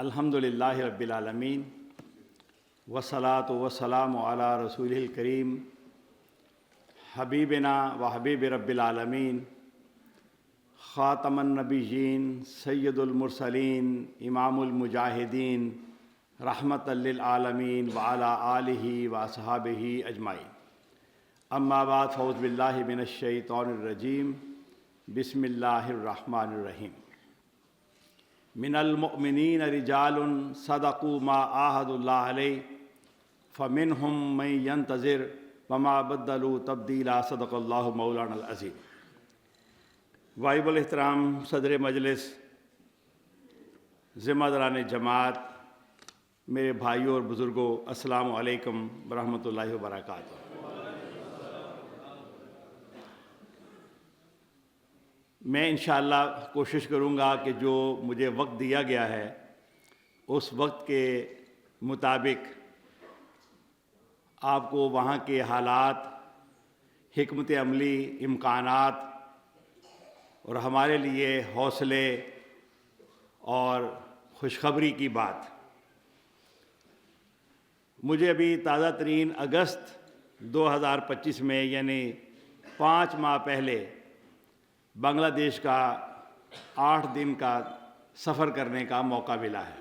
الحمدللہ رب العالمین والصلاۃ والسلام علی رسولہ الکریم حبیبنا و حبیب رب العالمین خاتم النبیین سید المرسلین امام المجاہدین رحمۃ للعالمین وعلی آلہ واصحابہ اجمعین اما بعد فاعوذ باللہ من الشیطان الرجیم بسم اللہ الرحمن الرحیم من المؤمنین رجال صدقوا ما عاہدوا اللہ علیہ فمنہم من ینتظر وما بدلوا تبدیلا صدق اللہ مولانا العظیم۔ واجب الاحترام صدر مجلس، ذمہ داران جماعت، میرے بھائیوں اور بزرگوں، السلام علیکم ورحمۃ اللہ وبرکاتہ۔ میں انشاءاللہ کوشش کروں گا کہ جو مجھے وقت دیا گیا ہے اس وقت کے مطابق آپ کو وہاں کے حالات، حکمت عملی، امکانات اور ہمارے لیے حوصلے اور خوشخبری کی بات۔ مجھے ابھی تازہ ترین اگست 2025 میں یعنی 5 ماہ پہلے بنگلہ دیش کا 8 دن کا سفر کرنے کا موقع ملا ہے،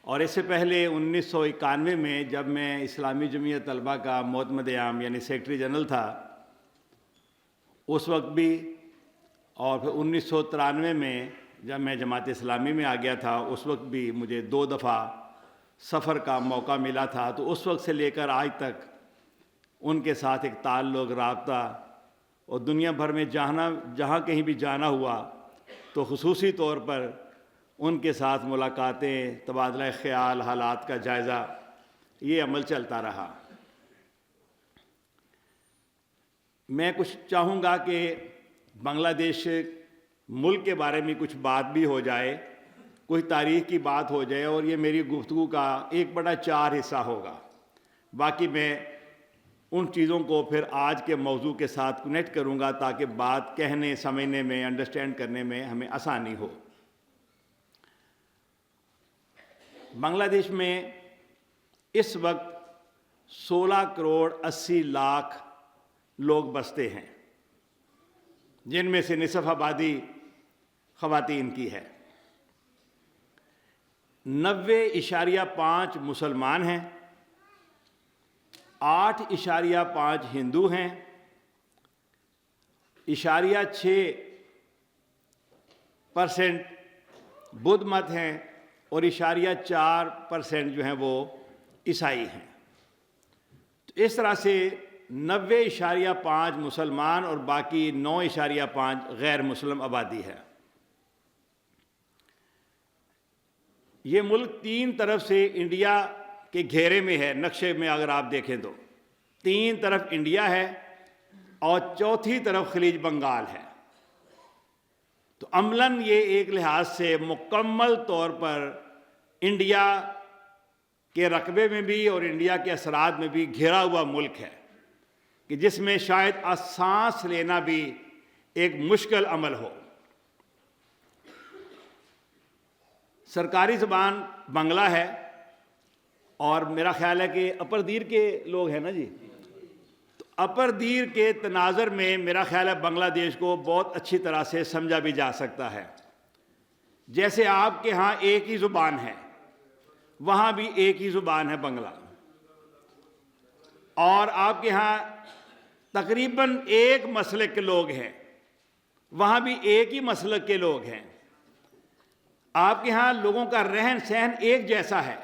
اور اس سے پہلے 1991 میں جب میں اسلامی جمعیت طلبہ کا معتمد عام یعنی سیکرٹری جنرل تھا اس وقت بھی، اور پھر 1993 میں جب میں جماعت اسلامی میں آ گیا تھا اس وقت بھی مجھے 2 دفعہ سفر کا موقع ملا تھا۔ تو اس وقت سے لے کر آج تک ان کے ساتھ ایک تعلق، رابطہ، اور دنیا بھر میں جہاں کہیں بھی جانا ہوا تو خصوصی طور پر ان کے ساتھ ملاقاتیں، تبادلہ خیال، حالات کا جائزہ، یہ عمل چلتا رہا۔ میں کچھ چاہوں گا کہ بنگلہ دیش ملک کے بارے میں کچھ بات بھی ہو جائے، کوئی تاریخ کی بات ہو جائے، اور یہ میری گفتگو کا 1/4 حصہ ہوگا۔ باقی میں ان چیزوں کو پھر آج کے موضوع کے ساتھ کنیکٹ کروں گا تاکہ بات کہنے، سمجھنے میں، انڈرسٹینڈ کرنے میں ہمیں آسانی ہو۔ بنگلہ دیش میں اس وقت 16 کروڑ 80 لاکھ لوگ بستے ہیں، جن میں سے نصف آبادی خواتین کی ہے۔ 90.5 مسلمان ہیں، 8.5 ہندو ہیں، 6% بدھ مت ہیں، اور 4% جو ہیں وہ عیسائی ہیں۔ تو اس طرح سے 90.5 مسلمان اور باقی 9.5 غیر مسلم آبادی ہے۔ یہ ملک 3 طرف سے انڈیا کے گھیرے میں ہے۔ نقشے میں اگر آپ دیکھیں تو 3 طرف انڈیا ہے اور 4تھی طرف خلیج بنگال ہے۔ تو عملاً یہ ایک لحاظ سے مکمل طور پر انڈیا کے رقبے میں بھی اور انڈیا کے اثرات میں بھی گھرا ہوا ملک ہے، کہ جس میں شاید سانس لینا بھی ایک مشکل عمل ہو۔ سرکاری زبان بنگلہ ہے، اور میرا خیال ہے کہ اپر دیر کے لوگ ہیں نا جی، تو اپر دیر کے تناظر میں میرا خیال ہے بنگلہ دیش کو بہت اچھی طرح سے سمجھا بھی جا سکتا ہے۔ جیسے آپ کے ہاں ایک ہی زبان ہے، وہاں بھی ایک ہی زبان ہے بنگلہ، اور آپ کے ہاں تقریباً ایک مسلک کے لوگ ہیں، وہاں بھی ایک ہی مسلک کے لوگ ہیں۔ آپ کے ہاں لوگوں کا رہن سہن ایک جیسا ہے،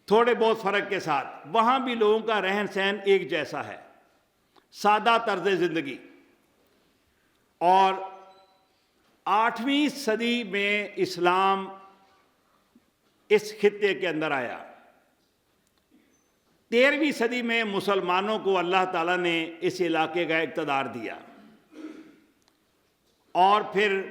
تھوڑے بہت فرق کے ساتھ، وہاں بھی لوگوں کا رہن سہن ایک جیسا ہے، سادہ طرز زندگی۔ اور 8ویں صدی میں اسلام اس خطے کے اندر آیا۔ 13ویں صدی میں مسلمانوں کو اللہ تعالیٰ نے اس علاقے کا اقتدار دیا، اور پھر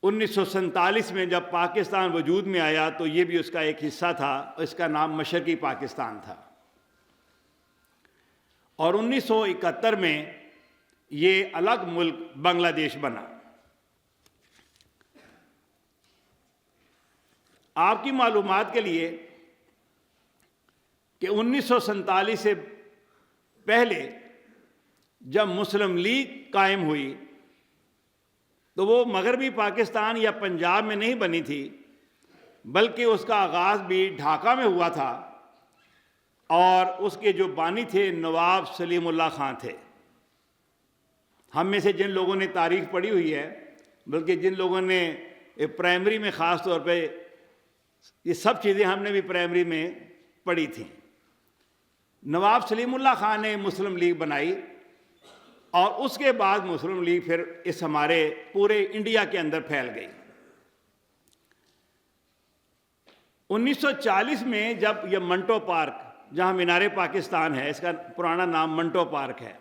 1947 میں جب پاکستان وجود میں آیا تو یہ بھی اس کا ایک حصہ تھا، اس کا نام مشرقی پاکستان تھا۔ اور 1971 میں یہ الگ ملک بنگلہ دیش بنا۔ آپ کی معلومات کے لیے کہ 1947 سے پہلے جب مسلم لیگ قائم ہوئی تو وہ مغربی پاکستان یا پنجاب میں نہیں بنی تھی، بلکہ اس کا آغاز بھی ڈھاکہ میں ہوا تھا، اور اس کے جو بانی تھے نواب سلیم اللہ خان تھے۔ ہم میں سے جن لوگوں نے تاریخ پڑھی ہوئی ہے، بلکہ جن لوگوں نے پرائمری میں خاص طور پہ یہ سب چیزیں ہم نے بھی پرائمری میں پڑھی تھیں، نواب سلیم اللہ خان نے مسلم لیگ بنائی، اور اس کے بعد مسلم لیگ پھر اس ہمارے پورے انڈیا کے اندر پھیل گئی۔ 1940 میں جب یہ منٹو پارک، جہاں مینار پاکستان ہے، اس کا پرانا نام منٹو پارک ہے،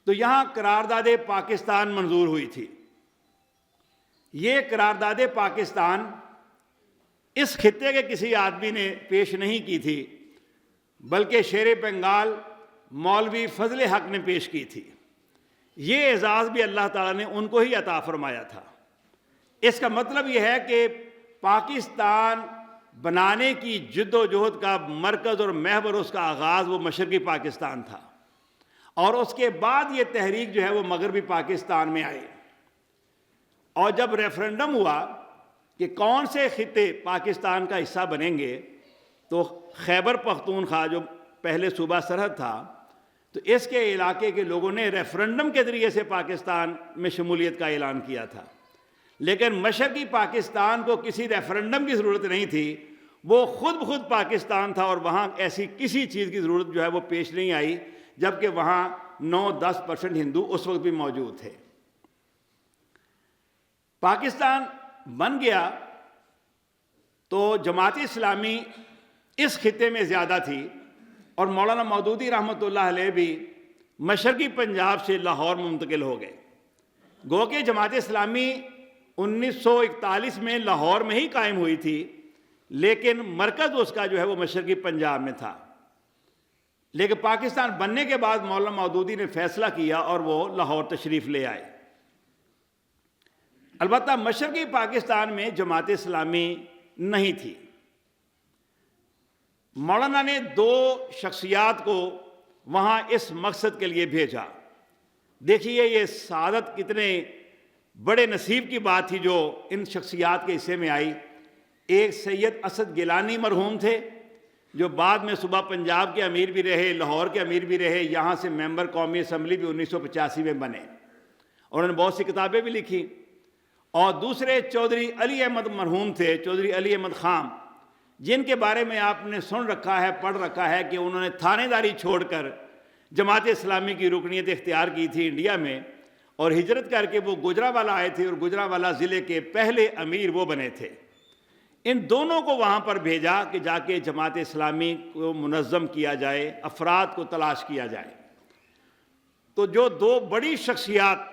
تو یہاں قرارداد پاکستان منظور ہوئی تھی۔ یہ قرارداد پاکستان اس خطے کے کسی آدمی نے پیش نہیں کی تھی، بلکہ شیر بنگال مولوی فضل حق نے پیش کی تھی۔ یہ اعزاز بھی اللہ تعالیٰ نے ان کو ہی عطا فرمایا تھا۔ اس کا مطلب یہ ہے کہ پاکستان بنانے کی جد و جہد کا مرکز اور محور، اس کا آغاز وہ مشرقی پاکستان تھا، اور اس کے بعد یہ تحریک جو ہے وہ مغربی پاکستان میں آئی۔ اور جب ریفرنڈم ہوا کہ کون سے خطے پاکستان کا حصہ بنیں گے، تو خیبر پختونخوا جو پہلے صوبہ سرحد تھا، تو اس کے علاقے کے لوگوں نے ریفرنڈم کے ذریعے سے پاکستان میں شمولیت کا اعلان کیا تھا۔ لیکن مشرقی پاکستان کو کسی ریفرنڈم کی ضرورت نہیں تھی، وہ خود پاکستان تھا، اور وہاں ایسی کسی چیز کی ضرورت جو ہے وہ پیش نہیں آئی، جبکہ وہاں 9-10% ہندو اس وقت بھی موجود تھے۔ پاکستان بن گیا تو جماعت اسلامی اس خطے میں زیادہ تھی، اور مولانا مودودی رحمۃ اللہ علیہ بھی مشرقی پنجاب سے لاہور منتقل ہو گئے۔ گو کہ جماعت اسلامی 1941 میں لاہور میں ہی قائم ہوئی تھی، لیکن مرکز اس کا جو ہے وہ مشرقی پنجاب میں تھا۔ لیکن پاکستان بننے کے بعد مولانا مودودی نے فیصلہ کیا اور وہ لاہور تشریف لے آئے۔ البتہ مشرقی پاکستان میں جماعت اسلامی نہیں تھی۔ مولانا نے 2 شخصیات کو وہاں اس مقصد کے لیے بھیجا۔ دیکھیے یہ سعادت کتنے بڑے نصیب کی بات تھی جو ان شخصیات کے حصے میں آئی۔ ایک سید اسد گیلانی مرحوم تھے، جو بعد میں صوبہ پنجاب کے امیر بھی رہے، لاہور کے امیر بھی رہے، یہاں سے ممبر قومی اسمبلی بھی 1985 میں بنے، اور انہوں نے بہت سی کتابیں بھی لکھی۔ اور دوسرے چودھری علی احمد مرحوم تھے، چودھری علی احمد خان، جن کے بارے میں آپ نے سن رکھا ہے، پڑھ رکھا ہے کہ انہوں نے تھانے داری چھوڑ کر جماعت اسلامی کی رکنیت اختیار کی تھی انڈیا میں، اور ہجرت کر کے وہ گجرانوالہ آئے تھے، اور گجرانوالہ ضلع کے پہلے امیر وہ بنے تھے۔ ان دونوں کو وہاں پر بھیجا کہ جا کے جماعت اسلامی کو منظم کیا جائے، افراد کو تلاش کیا جائے۔ تو جو 2 بڑی شخصیات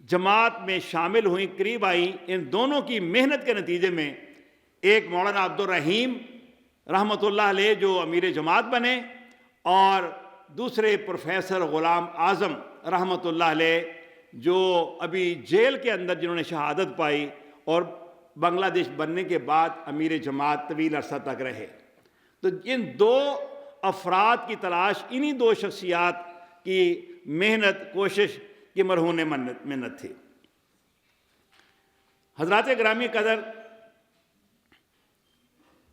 جماعت میں شامل ہوئیں، قریب آئیں، ان دونوں کی محنت کے نتیجے میں ایک مولانا عبد الرحیم رحمۃ اللہ علیہ جو امیر جماعت بنے، اور دوسرے پروفیسر غلام اعظم رحمۃ اللہ علیہ جو ابھی جیل کے اندر جنہوں نے شہادت پائی، اور بنگلہ دیش بننے کے بعد امیر جماعت طویل عرصہ تک رہے۔ تو ان 2 افراد کی تلاش، انہی 2 شخصیات کی محنت، کوشش کی مرہون محنت تھی۔ حضرات گرامی قدر،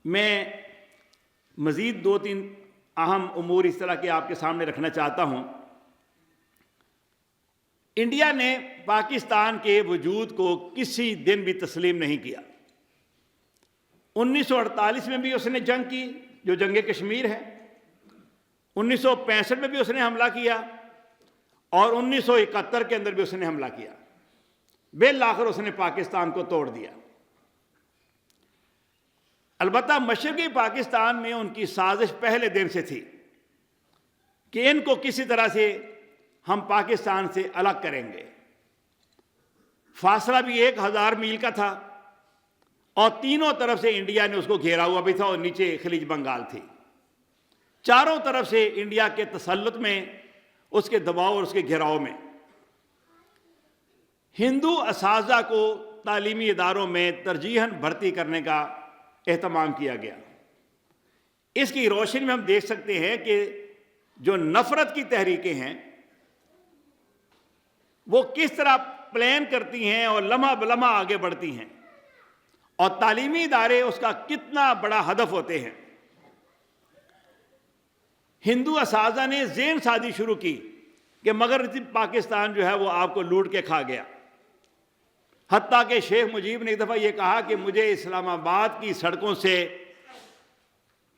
میں مزید 2-3 اہم امور اس طرح کے آپ کے سامنے رکھنا چاہتا ہوں۔ انڈیا نے پاکستان کے وجود کو کسی دن بھی تسلیم نہیں کیا۔ 1948 میں بھی اس نے جنگ کی، جو جنگ کشمیر ہے، 1965 میں بھی اس نے حملہ کیا، اور 1971 کے اندر بھی اس نے حملہ کیا۔ بالآخر اس نے پاکستان کو توڑ دیا۔ البتہ مشرقی پاکستان میں ان کی سازش پہلے دن سے تھی کہ ان کو کسی طرح سے ہم پاکستان سے الگ کریں گے۔ فاصلہ بھی 1000 میل کا تھا، اور تینوں طرف سے انڈیا نے اس کو گھیرا ہوا بھی تھا، اور نیچے خلیج بنگال تھی۔ چاروں طرف سے انڈیا کے تسلط میں، اس کے دباؤ اور اس کے گھیراؤ میں۔ ہندو اساتذہ کو تعلیمی اداروں میں ترجیحاً بھرتی کرنے کا اہتمام کیا گیا۔ اس کی روشنی میں ہم دیکھ سکتے ہیں کہ جو نفرت کی تحریکیں ہیں وہ کس طرح پلان کرتی ہیں اور لمحہ بلمحہ آگے بڑھتی ہیں، اور تعلیمی ادارے اس کا کتنا بڑا ہدف ہوتے ہیں۔ ہندو اساتذہ نے ذہن سازی شروع کی کہ مغربی پاکستان جو ہے وہ آپ کو لوٹ کے کھا گیا، حتیٰ کہ شیخ مجیب نے ایک دفعہ یہ کہا کہ مجھے اسلام آباد کی سڑکوں سے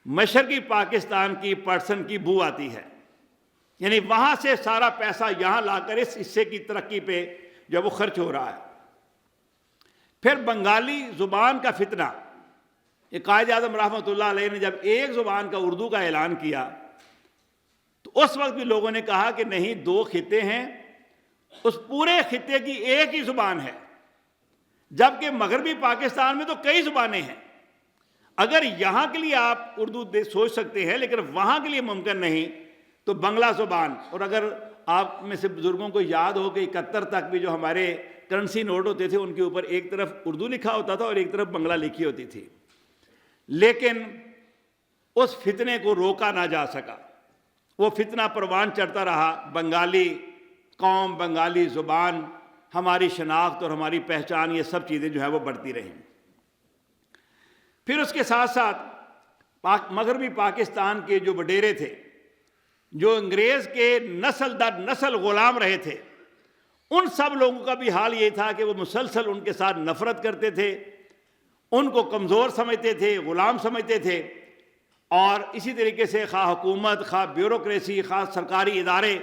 مشرقی پاکستان کی پرسن کی بو آتی ہے، یعنی وہاں سے سارا پیسہ یہاں لا کر اس حصے کی ترقی پہ جو وہ خرچ ہو رہا ہے۔ پھر بنگالی زبان کا فتنہ، یہ قائد اعظم رحمۃ اللہ علیہ نے جب ایک زبان کا اردو کا اعلان کیا تو اس وقت بھی لوگوں نے کہا کہ نہیں، دو خطے ہیں، اس پورے خطے کی ایک ہی زبان ہے، جبکہ مغربی پاکستان میں تو کئی زبانیں ہیں۔ اگر یہاں کے لیے آپ اردو سوچ سکتے ہیں لیکن وہاں کے لیے ممکن نہیں، تو بنگلہ زبان، اور اگر آپ میں سے بزرگوں کو یاد ہو کہ 71 تک بھی جو ہمارے کرنسی نوٹ ہوتے تھے ان کے اوپر ایک طرف اردو لکھا ہوتا تھا اور ایک طرف بنگلہ لکھی ہوتی تھی، لیکن اس فتنے کو روکا نہ جا سکا، وہ فتنہ پروان چڑھتا رہا۔ بنگالی قوم، بنگالی زبان، ہماری شناخت اور ہماری پہچان، یہ سب چیزیں جو ہے وہ بڑھتی رہیں۔ پھر اس کے ساتھ ساتھ مغربی پاکستان کے جو وڈیرے تھے، جو انگریز کے نسل در نسل غلام رہے تھے، ان سب لوگوں کا بھی حال یہ تھا کہ وہ مسلسل ان کے ساتھ نفرت کرتے تھے، ان کو کمزور سمجھتے تھے، غلام سمجھتے تھے، اور اسی طریقے سے خواہ حکومت، خواہ بیوروکریسی، خواہ سرکاری ادارے،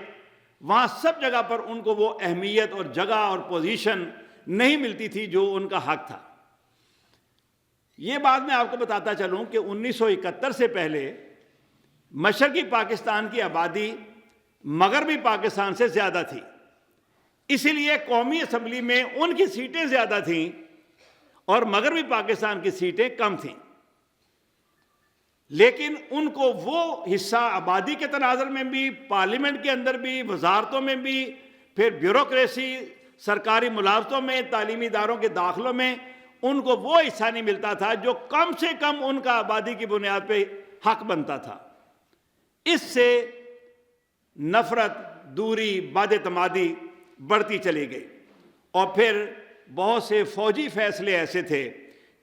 وہاں سب جگہ پر ان کو وہ اہمیت اور جگہ اور پوزیشن نہیں ملتی تھی جو ان کا حق تھا۔ یہ بات میں آپ کو بتاتا چلوں کہ 1971 سے پہلے مشرقی پاکستان کی آبادی مغربی پاکستان سے زیادہ تھی، اسی لیے قومی اسمبلی میں ان کی سیٹیں زیادہ تھیں اور مغربی پاکستان کی سیٹیں کم تھیں، لیکن ان کو وہ حصہ آبادی کے تناظر میں بھی، پارلیمنٹ کے اندر بھی، وزارتوں میں بھی، پھر بیوروکریسی، سرکاری ملازمتوں میں، تعلیمی اداروں کے داخلوں میں، ان کو وہ حصہ نہیں ملتا تھا جو کم سے کم ان کا آبادی کی بنیاد پہ حق بنتا تھا۔ اس سے نفرت، دوری، بد اعتمادی بڑھتی چلی گئی، اور پھر بہت سے فوجی فیصلے ایسے تھے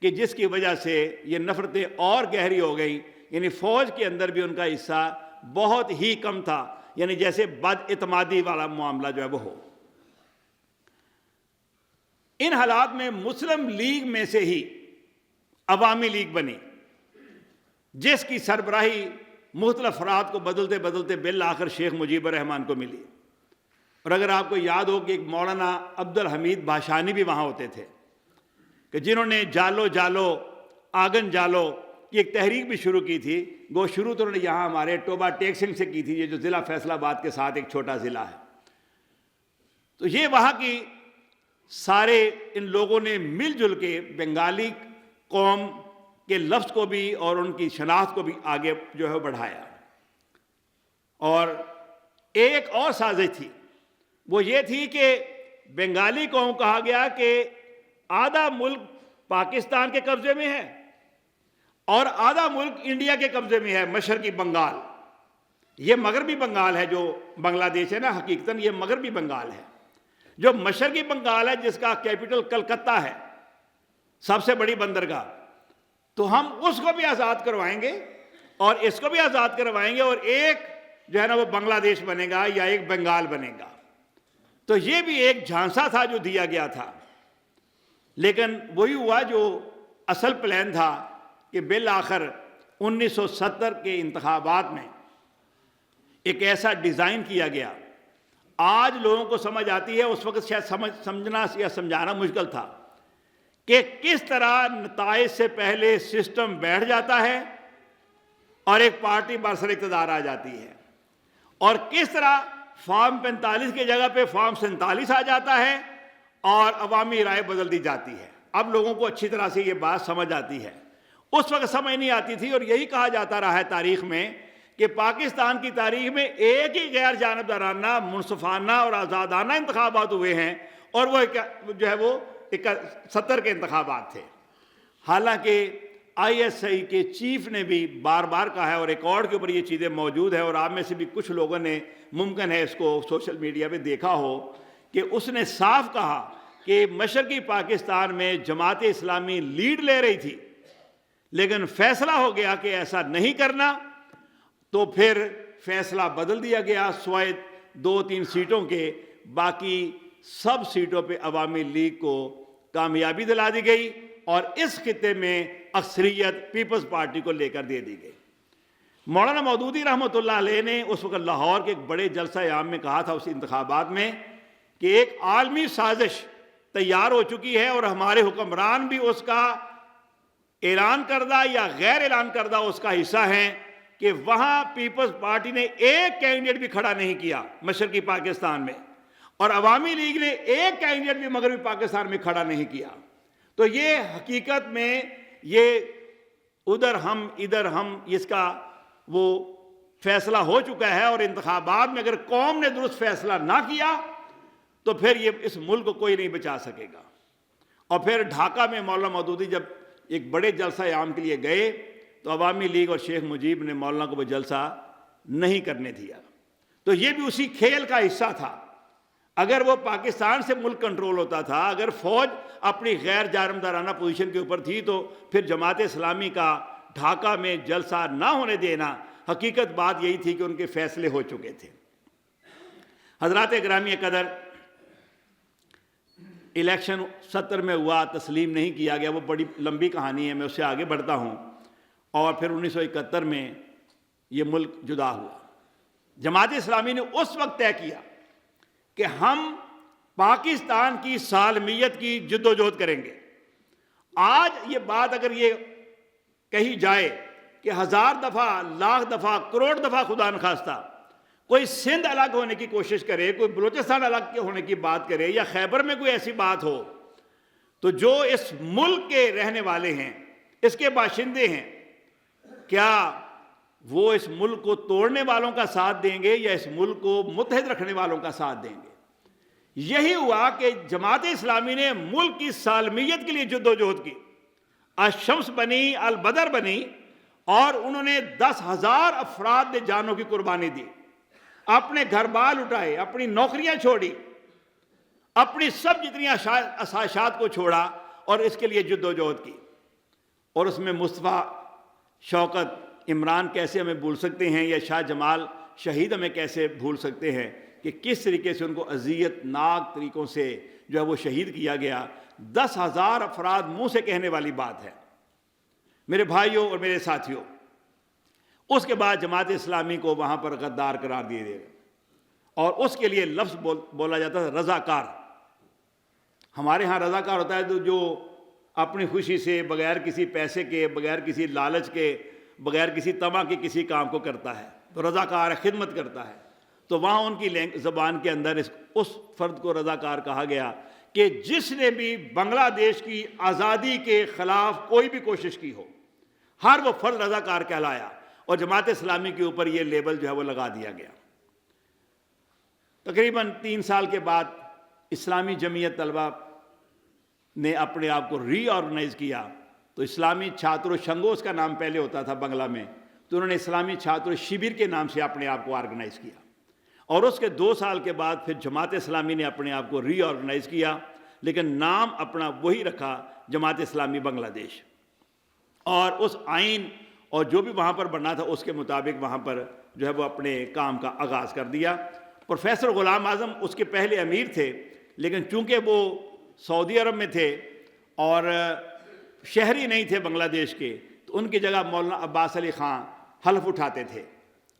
کہ جس کی وجہ سے یہ نفرتیں اور گہری ہو گئیں، یعنی فوج کے اندر بھی ان کا حصہ بہت ہی کم تھا، یعنی جیسے بد اعتمادی والا معاملہ جو ہے وہ ہو۔ ان حالات میں مسلم لیگ میں سے ہی عوامی لیگ بنی، جس کی سربراہی مختلف افراد کو بدلتے بدلتے بالآخر شیخ مجیب الرحمن کو ملی۔ اور اگر آپ کو یاد ہو کہ ایک مولانا عبد الحمید بھاشانی بھی وہاں ہوتے تھے کہ جنہوں نے جالو جالو آگن جالو کی ایک تحریک بھی شروع کی تھی، وہ شروع تو انہوں نے یہاں ہمارے ٹوبہ ٹیک سنگھ سے کی تھی، یہ جو ضلع فیصل آباد کے ساتھ ایک چھوٹا ضلع ہے۔ تو یہ وہاں کی سارے ان لوگوں نے مل جل کے بنگالی قوم کے لفظ کو بھی اور ان کی شناخت کو بھی آگے جو ہے بڑھایا۔ اور ایک اور سازش تھی، وہ یہ تھی کہ بنگالی قوم کہا گیا کہ آدھا ملک پاکستان کے قبضے میں ہے اور آدھا ملک انڈیا کے قبضے میں ہے، مشرقی بنگال۔ یہ مغربی بنگال ہے جو بنگلہ دیش ہے نا، حقیقتاً یہ مغربی بنگال ہے۔ جو مشرقی بنگال ہے جس کا کیپٹل کلکتہ ہے، سب سے بڑی بندرگاہ، تو ہم اس کو بھی آزاد کروائیں گے اور اس کو بھی آزاد کروائیں گے، اور ایک جو ہے نا وہ بنگلہ دیش بنے گا یا ایک بنگال بنے گا۔ تو یہ بھی ایک جھانسا تھا جو دیا گیا تھا، لیکن وہی ہوا جو اصل پلان تھا کہ بالآخر 1970 کے انتخابات میں ایک ایسا ڈیزائن کیا گیا، آج لوگوں کو سمجھ آتی ہے، اس وقت شاید سمجھنا یا سمجھانا مشکل تھا کہ کس طرح نتائج سے پہلے سسٹم بیٹھ جاتا ہے اور ایک پارٹی برسر اقتدار آ جاتی ہے، اور کس طرح فارم 45 کی جگہ پہ فارم 47 آ جاتا ہے اور عوامی رائے بدل دی جاتی ہے۔ اب لوگوں کو اچھی طرح سے یہ بات سمجھ آتی ہے، اس وقت سمجھ نہیں آتی تھی، اور یہی کہا جاتا رہا ہے تاریخ میں کہ پاکستان کی تاریخ میں ایک ہی غیر جانبدارانہ، منصفانہ اور آزادانہ انتخابات ہوئے ہیں، اور وہ جو ہے وہ 70 کے انتخابات تھے. حالانکہ آئی ایس آئی کے چیف نے بھی بار بار کہا ہے اور ریکارڈ کے اوپر یہ چیزیں موجود ہیں, اور آپ میں سے بھی کچھ لوگوں نے ممکن ہے اس کو سوشل میڈیا پہ دیکھا ہو, کہ اس نے صاف کہا کہ مشرقی پاکستان میں جماعت اسلامی لیڈ لے رہی تھی, لیکن فیصلہ ہو گیا کہ ایسا نہیں کرنا, تو پھر فیصلہ بدل دیا گیا. سوائے 2-3 سیٹوں کے باقی سب سیٹوں پہ عوامی لیگ کو کامیابی دلا دی گئی, اور اس خطے میں اکثریت پیپلز پارٹی کو لے کر دے دی گئی. مولانا مودودی رحمۃ اللہ علیہ نے اس وقت لاہور کے ایک بڑے جلسہ عام میں کہا تھا, اس انتخابات میں, کہ ایک عالمی سازش تیار ہو چکی ہے اور ہمارے حکمران بھی اس کا اعلان کردہ یا غیر اعلان کردہ اس کا حصہ ہیں, کہ وہاں پیپلز پارٹی نے ایک کینڈیڈیٹ بھی کھڑا نہیں کیا مشرقی پاکستان میں, اور عوامی لیگ نے ایک کینڈیڈیٹ بھی مغربی پاکستان میں کھڑا نہیں کیا. تو یہ حقیقت میں یہ ادھر ہم اس کا وہ فیصلہ ہو چکا ہے, اور انتخابات میں اگر قوم نے درست فیصلہ نہ کیا تو پھر یہ اس ملک کو کوئی نہیں بچا سکے گا. اور پھر ڈھاکہ میں مولانا مودودی جب ایک بڑے جلسہ عام کے لیے گئے تو عوامی لیگ اور شیخ مجیب نے مولانا کو وہ جلسہ نہیں کرنے دیا. تو یہ بھی اسی کھیل کا حصہ تھا. اگر وہ پاکستان سے ملک کنٹرول ہوتا تھا, اگر فوج اپنی غیر جانبدارانہ پوزیشن کے اوپر تھی, تو پھر جماعت اسلامی کا ڈھاکہ میں جلسہ نہ ہونے دینا, حقیقت بات یہی تھی کہ ان کے فیصلے ہو چکے تھے. حضرات گرامی قدر, الیکشن 70 میں ہوا, تسلیم نہیں کیا گیا, وہ بڑی لمبی کہانی ہے, میں اس سے آگے بڑھتا ہوں. اور پھر 1971 میں یہ ملک جدا ہوا. جماعت اسلامی نے اس وقت طے کیا کہ ہم پاکستان کی سالمیت کی جد و جہد کریں گے. آج یہ بات اگر یہ کہی جائے کہ 1000 دفعہ, لاکھ دفعہ, کروڑ دفعہ خدا نخواستہ کوئی سندھ الگ ہونے کی کوشش کرے, کوئی بلوچستان الگ ہونے کی بات کرے, یا خیبر میں کوئی ایسی بات ہو, تو جو اس ملک کے رہنے والے ہیں, اس کے باشندے ہیں, کیا وہ اس ملک کو توڑنے والوں کا ساتھ دیں گے یا اس ملک کو متحد رکھنے والوں کا ساتھ دیں گے؟ یہی ہوا کہ جماعت اسلامی نے ملک کی سالمیت کے لیے جد و جہد کی. الشمس بنی, البدر بنی, اور انہوں نے 10,000 افراد نے جانوں کی قربانی دی, اپنے گھر بار اٹھائے, اپنی نوکریاں چھوڑی, اپنی سب جتنی آسائشات کو چھوڑا, اور اس کے لیے جد و جہد کی. اور اس میں مصطفیٰ, شوکت, عمران کیسے ہمیں بھول سکتے ہیں, یا شاہ جمال شہید ہمیں کیسے بھول سکتے ہیں, کہ کس طریقے سے ان کو اذیت ناک طریقوں سے جو ہے وہ شہید کیا گیا. 10,000 افراد منہ سے کہنے والی بات ہے میرے بھائیوں اور میرے ساتھیوں. اس کے بعد جماعت اسلامی کو وہاں پر غدار قرار دیا گیا, اور اس کے لیے لفظ بولا جاتا ہے رضاکار. ہمارے ہاں رضاکار ہوتا ہے جو اپنی خوشی سے, بغیر کسی پیسے کے, بغیر کسی لالچ کے, بغیر کسی طمع کے کسی کام کو کرتا ہے, تو رضاکار خدمت کرتا ہے. تو وہاں ان کی زبان کے اندر اس فرد کو رضاکار کہا گیا کہ جس نے بھی بنگلہ دیش کی آزادی کے خلاف کوئی بھی کوشش کی ہو, ہر وہ فرد رضاکار کہلایا, اور جماعت اسلامی کے اوپر یہ لیبل جو ہے وہ لگا دیا گیا. تقریباً 3 سال کے بعد اسلامی جمعیت طلبہ نے اپنے آپ کو ری آرگنائز کیا. تو اسلامی چھاتر شنگو اس کا نام پہلے ہوتا تھا بنگلہ میں, تو انہوں نے اسلامی چھاتر شبر کے نام سے اپنے آپ کو آرگنائز کیا. اور اس کے 2 سال کے بعد پھر جماعت اسلامی نے اپنے آپ کو ری آرگنائز کیا, لیکن نام اپنا وہی رکھا, جماعت اسلامی بنگلہ دیش. اور اس آئین اور جو بھی وہاں پر بننا تھا اس کے مطابق وہاں پر جو ہے وہ اپنے کام کا آغاز کر دیا. پروفیسر غلام اعظم اس کے پہلے امیر تھے, لیکن چونکہ وہ سعودی عرب میں تھے اور شہری نہیں تھے بنگلہ دیش کے, تو ان کی جگہ مولانا عباس علی خان حلف اٹھاتے تھے.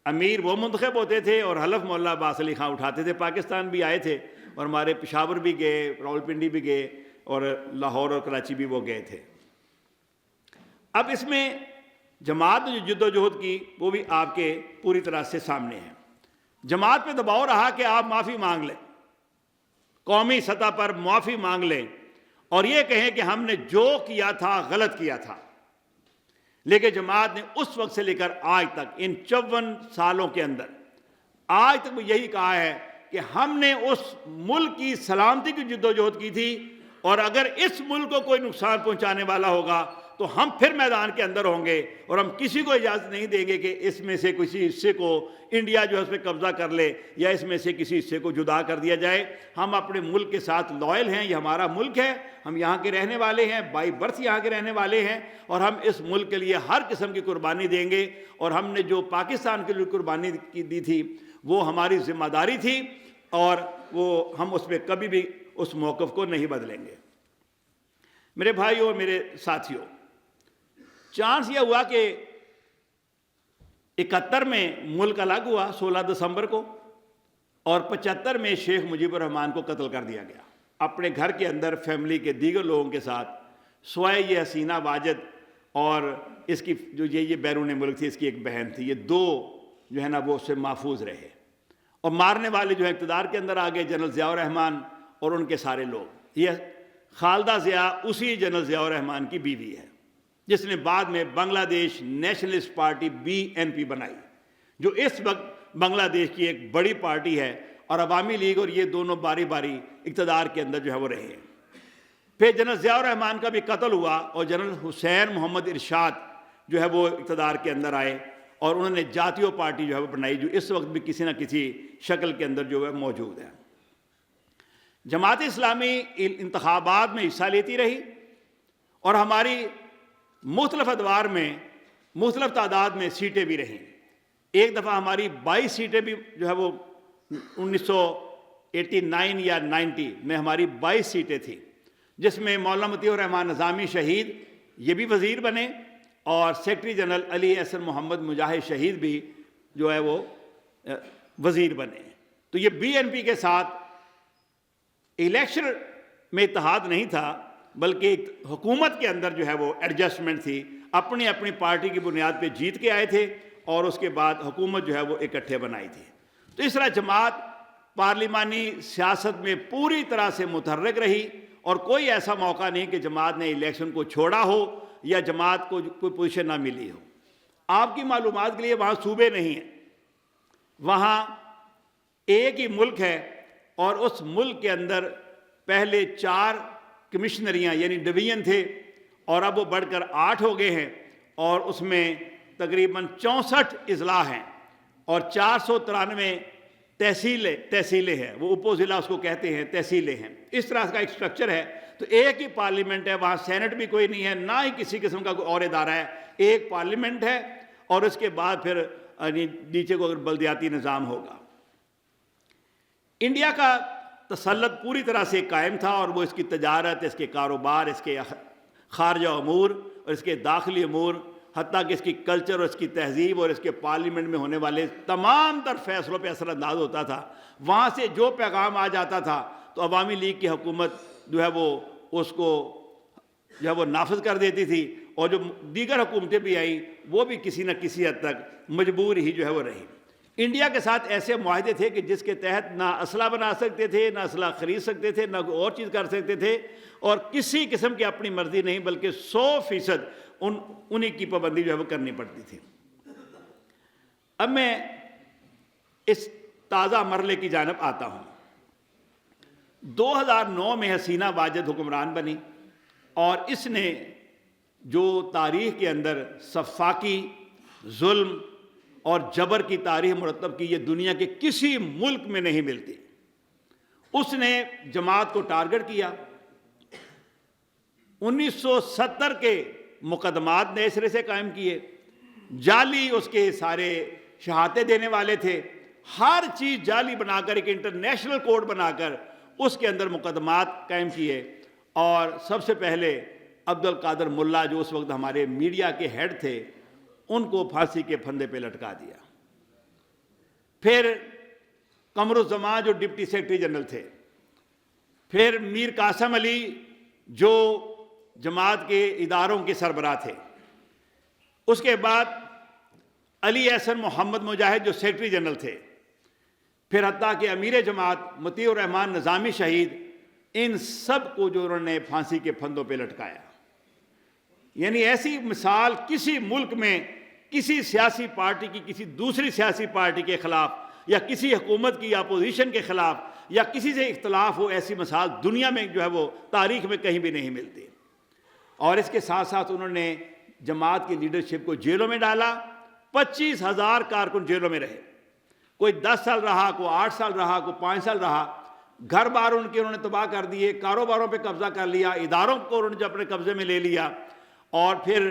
امیر وہ منتخب ہوتے تھے اور حلف مولانا عباس علی خان اٹھاتے تھے. پاکستان بھی آئے تھے, اور ہمارے پشاور بھی گئے, راولپنڈی بھی گئے, اور لاہور اور کراچی بھی وہ گئے تھے. اب اس میں جماعت نے جو جد و جہد کی وہ بھی آپ کے پوری طرح سے سامنے ہے. جماعت پہ دباؤ رہا کہ آپ معافی مانگ لیں, قومی سطح پر معافی مانگ لیں, اور یہ کہیں کہ ہم نے جو کیا تھا غلط کیا تھا. لیکن جماعت نے اس وقت سے لے کر آج تک, ان 54 سالوں کے اندر آج تک وہ یہی کہا ہے کہ ہم نے اس ملک کی سلامتی کی جد و جہد کی تھی, اور اگر اس ملک کو کوئی نقصان پہنچانے والا ہوگا تو ہم پھر میدان کے اندر ہوں گے، اور ہم کسی کو اجازت نہیں دیں گے کہ اس میں سے کسی حصے کو انڈیا جو ہے اس پہ قبضہ کر لے یا اس میں سے کسی حصے کو جدا کر دیا جائے۔ ہم اپنے ملک کے ساتھ لائل ہیں، یہ ہمارا ملک ہے، ہم یہاں کے رہنے والے ہیں، بائی برتھ یہاں کے رہنے والے ہیں، اور ہم اس ملک کے لیے ہر قسم کی قربانی دیں گے، اور ہم نے جو پاکستان کے لیے قربانی دی تھی وہ ہماری ذمہ داری تھی، اور وہ ہم اس پہ کبھی بھی اس موقف کو نہیں بدلیں گے۔ میرے بھائیوں اور میرے ساتھیوں، چانس یہ ہوا کہ 71 میں ملک الگ ہوا 16 دسمبر کو، اور 75 میں شیخ مجیب الرحمن کو قتل کر دیا گیا اپنے گھر کے اندر فیملی کے دیگر لوگوں کے ساتھ، سوائے یہ حسینہ واجد اور اس کی جو یہ بیرون ملک تھی، اس کی ایک بہن تھی، یہ دو جو ہے نا وہ اس سے محفوظ رہے، اور مارنے والے جو ہے اقتدار کے اندر آگئے جنرل ضیاء الرحمن اور ان کے سارے لوگ۔ یہ خالدہ ضیاء اسی جنرل ضیاء الرحمن کی بیوی ہے جس نے بعد میں بنگلہ دیش نیشنلسٹ پارٹی BNP بنائی، جو اس وقت بنگلہ دیش کی ایک بڑی پارٹی ہے، اور عوامی لیگ اور یہ دونوں باری باری اقتدار کے اندر جو ہے وہ رہے ہیں۔ پھر جنرل ضیاء الرحمن کا بھی قتل ہوا، اور جنرل حسین محمد ارشاد جو ہے وہ اقتدار کے اندر آئے، اور انہوں نے جاتیو پارٹی جو ہے وہ بنائی، جو اس وقت بھی کسی نہ کسی شکل کے اندر جو ہے موجود ہے۔ جماعت اسلامی انتخابات میں حصہ لیتی رہی، اور ہماری مختلف ادوار میں مختلف تعداد میں سیٹیں بھی رہیں۔ ایک دفعہ ہماری 22 سیٹیں بھی جو ہے وہ 1989 یا 90 میں ہماری 22 سیٹیں تھیں، جس میں مولانا مطیع الرحمن نظامی شہید یہ بھی وزیر بنے، اور سیکرٹری جنرل علی احسن محمد مجاہد شہید بھی جو ہے وہ وزیر بنے۔ تو یہ BNP کے ساتھ الیکشن میں اتحاد نہیں تھا، بلکہ ایک حکومت کے اندر جو ہے وہ ایڈجسٹمنٹ تھی، اپنی اپنی پارٹی کی بنیاد پہ جیت کے آئے تھے، اور اس کے بعد حکومت جو ہے وہ اکٹھے بنائی تھی۔ تو اس طرح جماعت پارلیمانی سیاست میں پوری طرح سے متحرک رہی، اور کوئی ایسا موقع نہیں کہ جماعت نے الیکشن کو چھوڑا ہو یا جماعت کو کوئی پوزیشن نہ ملی ہو۔ آپ کی معلومات کے لیے وہاں صوبے نہیں ہیں، وہاں ایک ہی ملک ہے، اور اس ملک کے اندر پہلے 4 کمشنریاں یعنی ڈویژن تھے، اور اب وہ بڑھ کر 8 ہو گئے ہیں، اور اس میں تقریباً 64 اضلاع ہیں، اور 493 تحصیلیں ہیں، وہ اپو ضلع اس کو کہتے ہیں، تحصیلیں ہیں۔ اس طرح کا ایک سٹرکچر ہے۔ تو ایک ہی پارلیمنٹ ہے، وہاں سینٹ بھی کوئی نہیں ہے، نہ ہی کسی قسم کا کوئی اور ادارہ ہے، ایک پارلیمنٹ ہے، اور اس کے بعد پھر نیچے کو اگر بلدیاتی نظام ہوگا۔ انڈیا کا تسلط پوری طرح سے قائم تھا، اور وہ اس کی تجارت، اس کے کاروبار، اس کے خارجہ امور اور اس کے داخلی امور، حتیٰ کہ اس کی کلچر اور اس کی تہذیب اور اس کے پارلیمنٹ میں ہونے والے تمام تر فیصلوں پہ اثر انداز ہوتا تھا۔ وہاں سے جو پیغام آ جاتا تھا تو عوامی لیگ کی حکومت جو ہے وہ اس کو جو ہے وہ نافذ کر دیتی تھی، اور جو دیگر حکومتیں بھی آئیں وہ بھی کسی نہ کسی حد تک مجبور ہی جو ہے وہ رہی۔ انڈیا کے ساتھ ایسے معاہدے تھے کہ جس کے تحت نہ اسلحہ بنا سکتے تھے، نہ اسلحہ خرید سکتے تھے، نہ کوئی اور چیز کر سکتے تھے، اور کسی قسم کی اپنی مرضی نہیں، بلکہ 100% انہی کی پابندی جو ہے وہ کرنی پڑتی تھی۔ اب میں اس تازہ مرحلے کی جانب آتا ہوں۔ 2009 میں حسینہ واجد حکمران بنی، اور اس نے جو تاریخ کے اندر سفاکی، ظلم اور جبر کی تاریخ مرتب کی، یہ دنیا کے کسی ملک میں نہیں ملتی۔ اس نے جماعت کو ٹارگٹ کیا۔ 1970 کے مقدمات نئے سرے سے قائم کیے، جعلی اس کے سارے شہادتیں دینے والے تھے، ہر چیز جعلی بنا کر ایک انٹرنیشنل کوڈ بنا کر اس کے اندر مقدمات قائم کیے، اور سب سے پہلے عبد القادر ملا جو اس وقت ہمارے میڈیا کے ہیڈ تھے، ان کو پھانسی کے پھندے پہ لٹکا دیا۔ پھر قمر الزمان جو ڈپٹی سیکرٹری جنرل تھے، پھر میر قاسم علی جو جماعت کے اداروں کے سربراہ تھے، اس کے بعد علی احسن محمد مجاہد جو سیکرٹری جنرل تھے، پھر حتیٰ کہ امیر جماعت مطیع الرحمن نظامی شہید، ان سب کو جو انہوں نے پھانسی کے پھندوں پہ لٹکایا۔ یعنی ایسی مثال کسی ملک میں کسی سیاسی پارٹی کی کسی دوسری سیاسی پارٹی کے خلاف، یا کسی حکومت کی اپوزیشن کے خلاف یا کسی سے اختلاف ہو، ایسی مثال دنیا میں جو ہے وہ تاریخ میں کہیں بھی نہیں ملتی۔ اور اس کے ساتھ ساتھ انہوں نے جماعت کی لیڈرشپ کو جیلوں میں ڈالا، 25,000 کارکن جیلوں میں رہے، کوئی 10 سال رہا، کوئی 8 سال رہا، کوئی 5 سال رہا، گھر بار ان کے انہوں نے تباہ کر دیے، کاروباروں پہ قبضہ کر لیا، اداروں کو انہوں نے اپنے قبضے میں لے لیا، اور پھر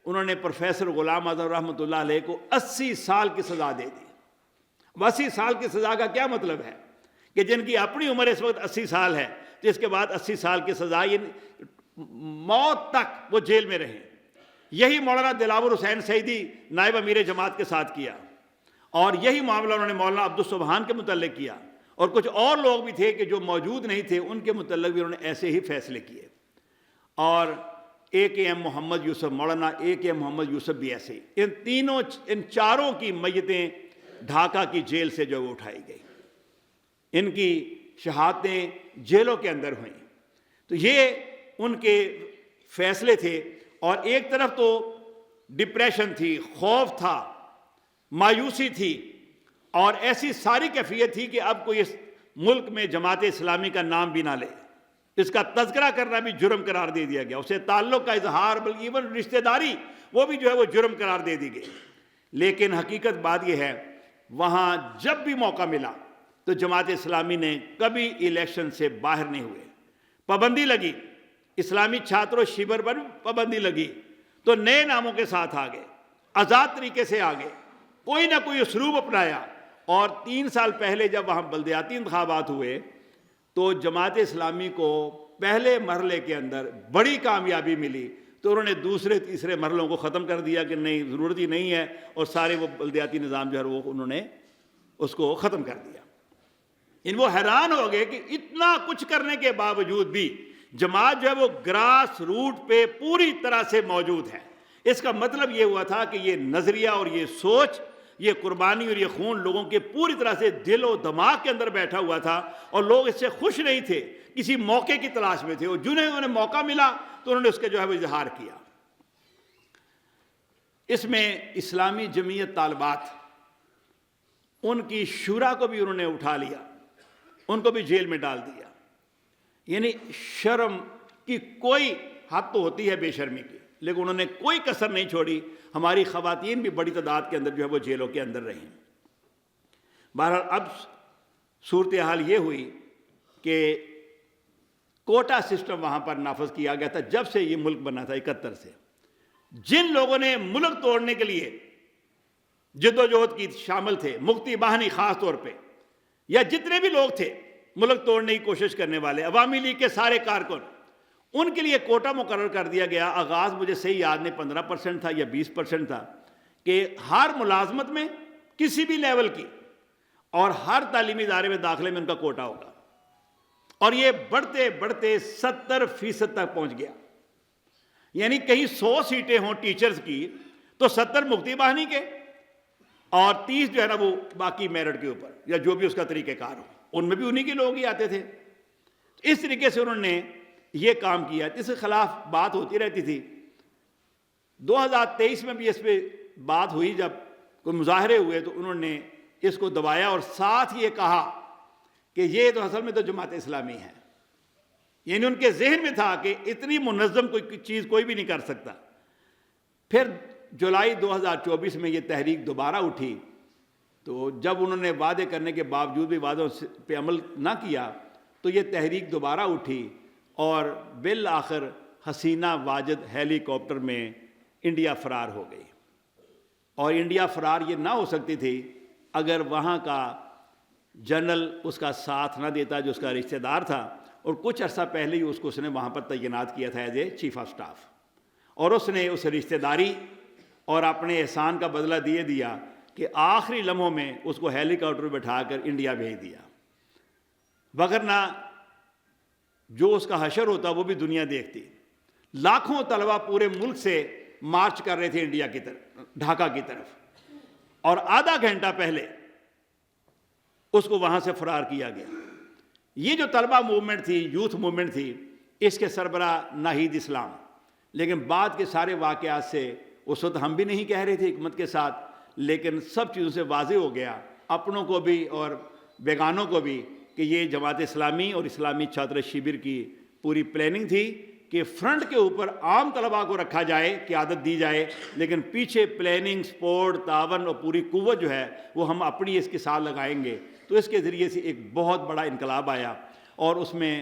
انہوں نے پروفیسر غلام احمد رحمۃ اللہ علیہ کو 80 سال کی سزا دے دی۔ 80 سال کی سزا کا کیا مطلب ہے کہ جن کی اپنی عمر اس وقت 80 سال ہے، جس کے بعد 80 سال کی سزا، موت تک وہ جیل میں رہے۔ یہی مولانا دلاور حسین سعیدی نائب امیر جماعت کے ساتھ کیا، اور یہی معاملہ انہوں نے مولانا عبدالسبحان کے متعلق کیا، اور کچھ اور لوگ بھی تھے کہ جو موجود نہیں تھے، ان کے متعلق بھی انہوں نے ایسے ہی فیصلے کیے۔ اور اے محمد یوسف، مولانا محمد یوسف بھی ایسے ہی، ان چاروں کی میتیں ڈھاکہ کی جیل سے جو اٹھائی گئی، ان کی شہادتیں جیلوں کے اندر ہوئیں۔ تو یہ ان کے فیصلے تھے، اور ایک طرف تو ڈپریشن تھی، خوف تھا، مایوسی تھی، اور ایسی ساری کیفیت تھی کہ اب کوئی اس ملک میں جماعت اسلامی کا نام بھی نہ لے، اس کا تذکرہ کرنا بھی جرم قرار دے دیا گیا، اسے تعلق کا اظہار، بلکہ ایون رشتہ داری وہ بھی جو ہے وہ جرم قرار دے دی گئی۔ لیکن حقیقت بات یہ ہے، وہاں جب بھی موقع ملا تو جماعت اسلامی نے کبھی الیکشن سے باہر نہیں ہوئے، پابندی لگی، اسلامی چھاتروں شیبر پر پابندی لگی تو نئے ناموں کے ساتھ آگے، آزاد طریقے سے آگے، کوئی نہ کوئی اسلوب اپنایا۔ اور 3 سال پہلے جب وہاں بلدیاتی انتخابات ہوئے تو جماعت اسلامی کو پہلے مرحلے کے اندر بڑی کامیابی ملی، تو انہوں نے دوسرے تیسرے مرحلوں کو ختم کر دیا کہ نہیں، ضرورت ہی نہیں ہے، اور سارے وہ بلدیاتی نظام جو ہے وہ انہوں نے اس کو ختم کر دیا۔ وہ حیران ہو گئے کہ اتنا کچھ کرنے کے باوجود بھی جماعت جو ہے وہ گراس روٹ پہ پوری طرح سے موجود ہے۔ اس کا مطلب یہ ہوا تھا کہ یہ نظریہ اور یہ سوچ، یہ قربانی اور یہ خون لوگوں کے پوری طرح سے دل و دماغ کے اندر بیٹھا ہوا تھا، اور لوگ اس سے خوش نہیں تھے، کسی موقع کی تلاش میں تھے، اور انہیں موقع ملا تو انہوں نے اس کا جو ہے وہ اظہار کیا۔ اس میں اسلامی جمعیت طالبات، ان کی شورا کو بھی انہوں نے اٹھا لیا، ان کو بھی جیل میں ڈال دیا۔ یعنی شرم کی کوئی حد تو ہوتی ہے بے شرمی کی، لیکن انہوں نے کوئی کسر نہیں چھوڑی۔ ہماری خواتین بھی بڑی تعداد کے اندر جو ہے وہ جیلوں کے اندر رہیں۔ بہرحال اب صورتحال یہ ہوئی کہ کوٹا سسٹم وہاں پر نافذ کیا گیا تھا جب سے یہ ملک بنا تھا 71 سے۔ جن لوگوں نے ملک توڑنے کے لیے جد و جہد کی شامل تھے، مفتی باہنی خاص طور پہ، یا جتنے بھی لوگ تھے ملک توڑنے کی کوشش کرنے والے، عوامی لیگ کے سارے کارکن، ان کے لیے کوٹا مقرر کر دیا گیا۔ آغاز مجھے صحیح یاد نہیں 15% تھا یا 20% تھا، کہ ہر ملازمت میں کسی بھی لیول کی اور ہر تعلیمی ادارے میں داخلے میں ان کا کوٹا ہوگا، اور یہ بڑھتے بڑھتے 70% تک پہنچ گیا۔ یعنی کہیں 100 سیٹیں ہوں ٹیچرز کی تو 70 مفتی باہنی کے، اور 30 جو ہے نا وہ باقی میرٹ کے اوپر، یا جو بھی اس کا طریقہ کار ہو، ان میں بھی انہی کے لوگ ہی آتے تھے۔ اس طریقے سے انہوں نے یہ کام کیا، اس کے خلاف بات ہوتی رہتی تھی۔ 2023 میں بھی اس پہ بات ہوئی، جب کوئی مظاہرے ہوئے تو انہوں نے اس کو دبایا، اور ساتھ یہ کہا کہ یہ تو اصل میں تو جماعت اسلامی ہے۔ یعنی ان کے ذہن میں تھا کہ اتنی منظم کوئی چیز کوئی بھی نہیں کر سکتا۔ پھر جولائی 2024 میں یہ تحریک دوبارہ اٹھی، تو جب انہوں نے وعدے کرنے کے باوجود بھی وعدوں پہ عمل نہ کیا تو یہ تحریک دوبارہ اٹھی، اور بالآخر حسینہ واجد ہیلی کاپٹر میں انڈیا فرار ہو گئی۔ اور انڈیا فرار یہ نہ ہو سکتی تھی اگر وہاں کا جنرل اس کا ساتھ نہ دیتا، جو اس کا رشتہ دار تھا، اور کچھ عرصہ پہلے ہی اس نے وہاں پر تعینات کیا تھا as a chief of staff, اور اس نے اس رشتہ داری اور اپنے احسان کا بدلہ دیا کہ آخری لمحوں میں اس کو ہیلی کاپٹر میں بٹھا کر انڈیا بھیج دیا، وگرنہ جو اس کا حشر ہوتا وہ بھی دنیا دیکھتی۔ لاکھوں طلبہ پورے ملک سے مارچ کر رہے تھے انڈیا کی طرف، ڈھاکہ کی طرف، اور آدھا گھنٹہ پہلے اس کو وہاں سے فرار کیا گیا۔ یہ جو طلبہ موومنٹ تھی، یوتھ موومنٹ تھی، اس کے سربراہ ناہید اسلام، لیکن بعد کے سارے واقعات سے اس وقت ہم بھی نہیں کہہ رہے تھے حکمت کے ساتھ، لیکن سب چیزوں سے واضح ہو گیا، اپنوں کو بھی اور بیگانوں کو بھی، کہ یہ جماعت اسلامی اور اسلامی چھاتر شیبر کی پوری پلاننگ تھی کہ فرنٹ کے اوپر عام طلباء کو رکھا جائے، قیادت دی جائے، لیکن پیچھے پلاننگ، سپورٹ، تعاون اور پوری قوت جو ہے وہ ہم اپنی اس کے ساتھ لگائیں گے۔ تو اس کے ذریعے سے ایک بہت بڑا انقلاب آیا، اور اس میں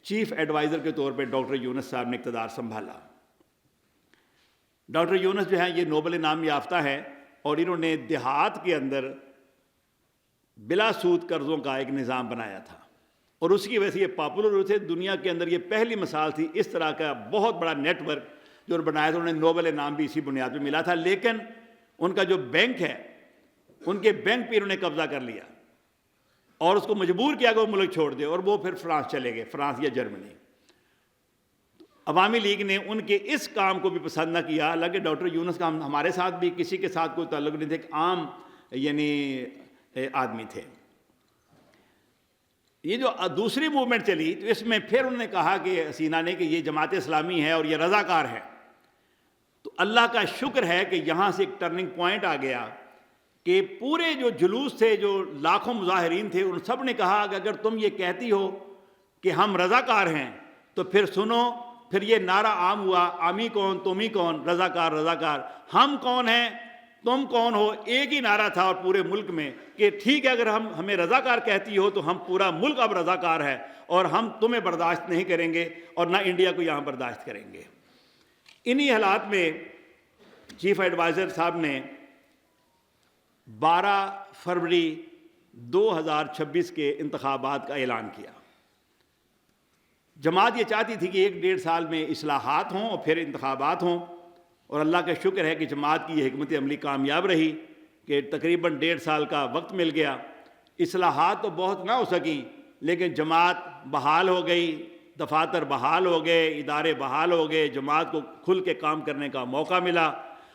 چیف ایڈوائزر کے طور پہ ڈاکٹر یونس صاحب نے اقتدار سنبھالا۔ ڈاکٹر یونس جو ہیں یہ نوبل انعام یافتہ ہے، اور انہوں نے دیہات کے اندر بلا سود قرضوں کا ایک نظام بنایا تھا، اور اس کی وجہ سے یہ پاپولر ہوئے تھے۔ دنیا کے اندر یہ پہلی مثال تھی اس طرح کا بہت بڑا نیٹ ورک جو بنایا تھا۔ انہوں نے نوبل انعام بھی اسی بنیاد پہ ملا تھا، لیکن ان کا جو بینک ہے، ان کے بینک پہ انہوں نے قبضہ کر لیا اور اس کو مجبور کیا کہ وہ ملک چھوڑ دے، اور وہ پھر فرانس چلے گئے، فرانس یا جرمنی۔ عوامی لیگ نے ان کے اس کام کو بھی پسند نہ کیا، حالانکہ ڈاکٹر یونس کا ہمارے ساتھ بھی کسی کے ساتھ کوئی تعلق نہیں تھا، ایک عام آدمی تھے۔ یہ جو دوسری موومنٹ چلی تو اس میں پھر انہوں نے کہا کہ حسینہ نے کہ یہ جماعت اسلامی ہے اور یہ رضاکار ہے۔ تو اللہ کا شکر ہے کہ یہاں سے ایک ٹرننگ پوائنٹ آ گیا کہ پورے جو جلوس تھے، جو لاکھوں مظاہرین تھے، ان سب نے کہا کہ اگر تم یہ کہتی ہو کہ ہم رضاکار ہیں تو پھر سنو، پھر یہ نعرہ عام ہوا، عامی کون تم ہی کون، رضاکار رضاکار، ہم کون ہیں تم کون ہو، ایک ہی نعرہ تھا اور پورے ملک میں کہ ٹھیک ہے اگر ہمیں رضاکار کہتی ہو تو ہم پورا ملک اب رضاکار ہے، اور ہم تمہیں برداشت نہیں کریں گے اور نہ انڈیا کو یہاں برداشت کریں گے۔ انہی حالات میں چیف ایڈوائزر صاحب نے 12 فروری 2026 کے انتخابات کا اعلان کیا۔ جماعت یہ چاہتی تھی کہ 1-1.5 سال میں اصلاحات ہوں اور پھر انتخابات ہوں، اور اللہ کا شکر ہے کہ جماعت کی یہ حکمت عملی کامیاب رہی کہ تقریباً 1.5 سال کا وقت مل گیا۔ اصلاحات تو بہت نہ ہو سکیں، لیکن جماعت بحال ہو گئی، دفاتر بحال ہو گئے، ادارے بحال ہو گئے، جماعت کو کھل کے کام کرنے کا موقع ملا،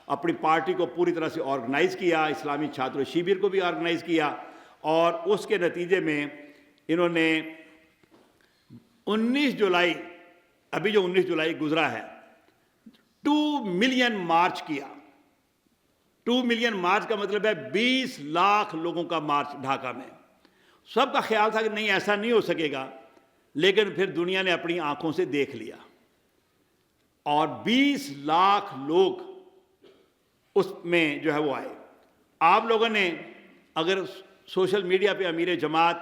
اپنی پارٹی کو پوری طرح سے آرگنائز کیا، اسلامی چھاتر شیبر کو بھی آرگنائز کیا، اور اس کے نتیجے میں انہوں نے 19 جولائی، ابھی جو 19 جولائی گزرا ہے، 2 ملین مارچ کیا۔ 2 ملین مارچ کا مطلب ہے 20 لاکھ لوگوں کا مارچ ڈھاکہ میں۔ سب کا خیال تھا کہ نہیں ایسا نہیں ہو سکے گا، لیکن پھر دنیا نے اپنی آنکھوں سے دیکھ لیا، اور 20 لاکھ لوگ اس میں جو ہے وہ آئے۔ آپ لوگوں نے اگر سوشل میڈیا پہ امیر جماعت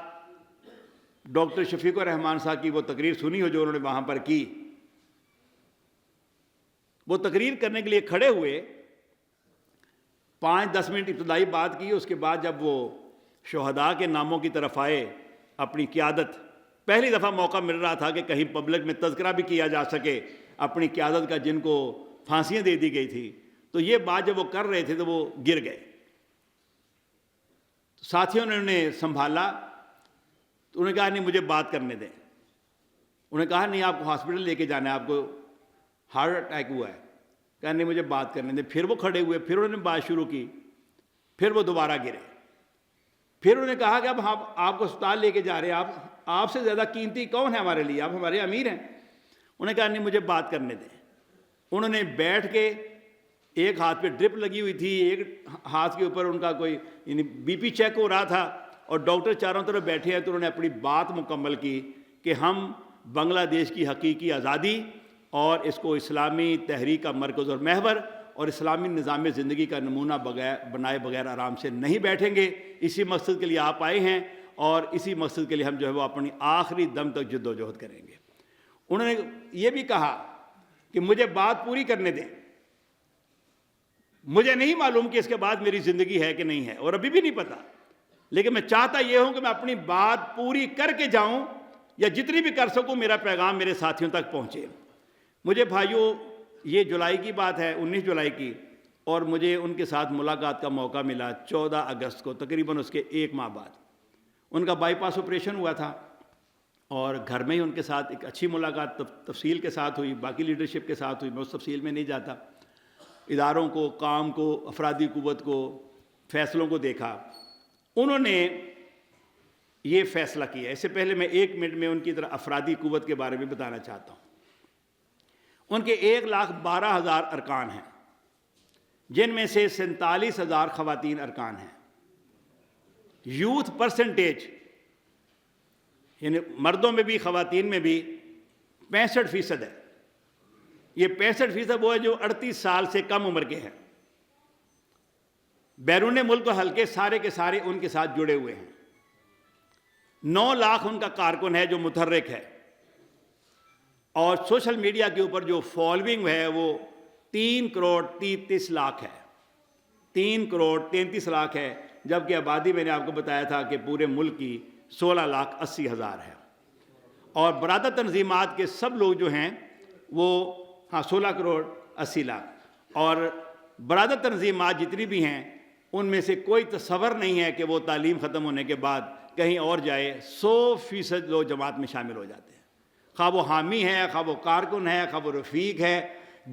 ڈاکٹر شفیق الرحمان صاحب کی وہ تقریر سنی ہو جو انہوں نے وہاں پر کی، وہ تقریر کرنے کے لیے کھڑے ہوئے، 5-10 منٹ ابتدائی بات کی، اس کے بعد جب وہ شہداء کے ناموں کی طرف آئے، اپنی قیادت، پہلی دفعہ موقع مل رہا تھا کہ کہیں پبلک میں تذکرہ بھی کیا جا سکے اپنی قیادت کا، جن کو پھانسیاں دے دی گئی تھی، تو یہ بات جب وہ کر رہے تھے تو وہ گر گئے۔ ساتھیوں نے انہیں سنبھالا، تو انہوں نے کہا نہیں مجھے بات کرنے دیں۔ انہوں نے کہا نہیں آپ کو ہاسپٹل لے کے جانا ہے، آپ کو ہارٹ اٹیک ہوا ہے۔ کہا نہیں مجھے بات کرنے دیں۔ پھر وہ کھڑے ہوئے، پھر انہوں نے بات شروع کی، پھر وہ دوبارہ گرے۔ پھر انہوں نے کہا کہ اب ہم آپ کو اسپتال لے کے جا رہے ہیں، آپ سے زیادہ قیمتی کون ہے ہمارے لیے، آپ ہمارے امیر ہیں۔ انہوں نے کہا نہیں مجھے بات کرنے دیں۔ انہوں نے بیٹھ کے، ایک ہاتھ پہ ڈرپ لگی ہوئی تھی، ایک ہاتھ کے اوپر ان کا کوئی بی پی چیک ہو رہا تھا، اور ڈاکٹر چاروں طرف بیٹھے ہیں، تو انہوں نے اپنی بات مکمل کی کہ ہم بنگلہ دیش کی حقیقی آزادی اور اس کو اسلامی تحریک کا مرکز اور محور اور اسلامی نظام زندگی کا نمونہ بنائے بغیر آرام سے نہیں بیٹھیں گے۔ اسی مقصد کے لیے آپ آئے ہیں، اور اسی مقصد کے لیے ہم جو ہے وہ اپنی آخری دم تک جد و جہد کریں گے۔ انہوں نے یہ بھی کہا کہ مجھے بات پوری کرنے دیں، مجھے نہیں معلوم کہ اس کے بعد میری زندگی ہے کہ نہیں ہے، اور ابھی بھی نہیں پتا، لیکن میں چاہتا یہ ہوں کہ میں اپنی بات پوری کر کے جاؤں، یا جتنی بھی کر سکوں میرا پیغام میرے ساتھیوں تک پہنچے۔ مجھے بھائیوں، یہ جولائی کی بات ہے، 19 جولائی کی، اور مجھے ان کے ساتھ ملاقات کا موقع ملا 14 اگست کو، تقریباً اس کے 1 ماہ بعد۔ ان کا بائی پاس آپریشن ہوا تھا، اور گھر میں ہی ان کے ساتھ ایک اچھی ملاقات تفصیل کے ساتھ ہوئی، باقی لیڈرشپ کے ساتھ ہوئی، میں اس تفصیل میں نہیں جاتا۔ اداروں کو، کام کو، افرادی قوت کو، فیصلوں کو دیکھا۔ انہوں نے یہ فیصلہ کیا، اس سے پہلے میں 1 منٹ میں ان کی طرح افرادی قوت کے بارے میں بتانا چاہتا ہوں۔ ان کے 1,12,000 ارکان ہیں، جن میں سے 47,000 خواتین ارکان ہیں۔ یوتھ پرسنٹیج یعنی مردوں میں بھی خواتین میں بھی 65% ہے. یہ 65% وہ ہے جو 38 سال سے کم عمر کے ہیں. بیرون ملک و حلقے سارے کے سارے ان کے ساتھ جڑے ہوئے ہیں. 9 لاکھ ان کا کارکن ہے جو متحرک ہے، اور سوشل میڈیا کے اوپر جو فالوئنگ ہے وہ 3 کروڑ 33 لاکھ ہے. 3 کروڑ 33 لاکھ ہے، جبکہ آبادی میں نے آپ کو بتایا تھا کہ پورے ملک کی 16 لاکھ 80 ہزار ہے. اور برادر تنظیمات کے سب لوگ جو ہیں وہ 16 کروڑ 80 لاکھ. اور برادر تنظیمات جتنی بھی ہیں ان میں سے کوئی تصور نہیں ہے کہ وہ تعلیم ختم ہونے کے بعد کہیں اور جائے. 100% لوگ جماعت میں شامل ہو جاتے ہیں، خواہ وہ حامی ہے، خواہ وہ کارکن ہے، خواہ وہ رفیق ہے،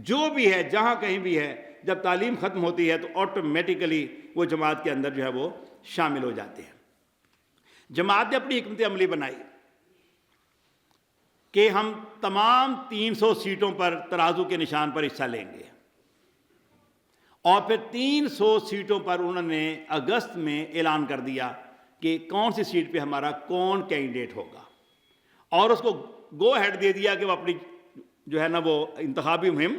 جو بھی ہے، جہاں کہیں بھی ہے. جب تعلیم ختم ہوتی ہے تو آٹومیٹیکلی وہ جماعت کے اندر جو ہے وہ شامل ہو جاتے ہیں. جماعت نے اپنی حکمت عملی بنائی کہ ہم تمام 300 سیٹوں پر ترازو کے نشان پر حصہ لیں گے، اور پھر 300 سیٹوں پر انہوں نے اگست میں اعلان کر دیا کہ کون سی سیٹ پہ ہمارا کون کینڈیڈیٹ ہوگا، اور اس کو گو ہیڈ دے دیا کہ وہ اپنی جو ہے نا وہ انتخابی مہم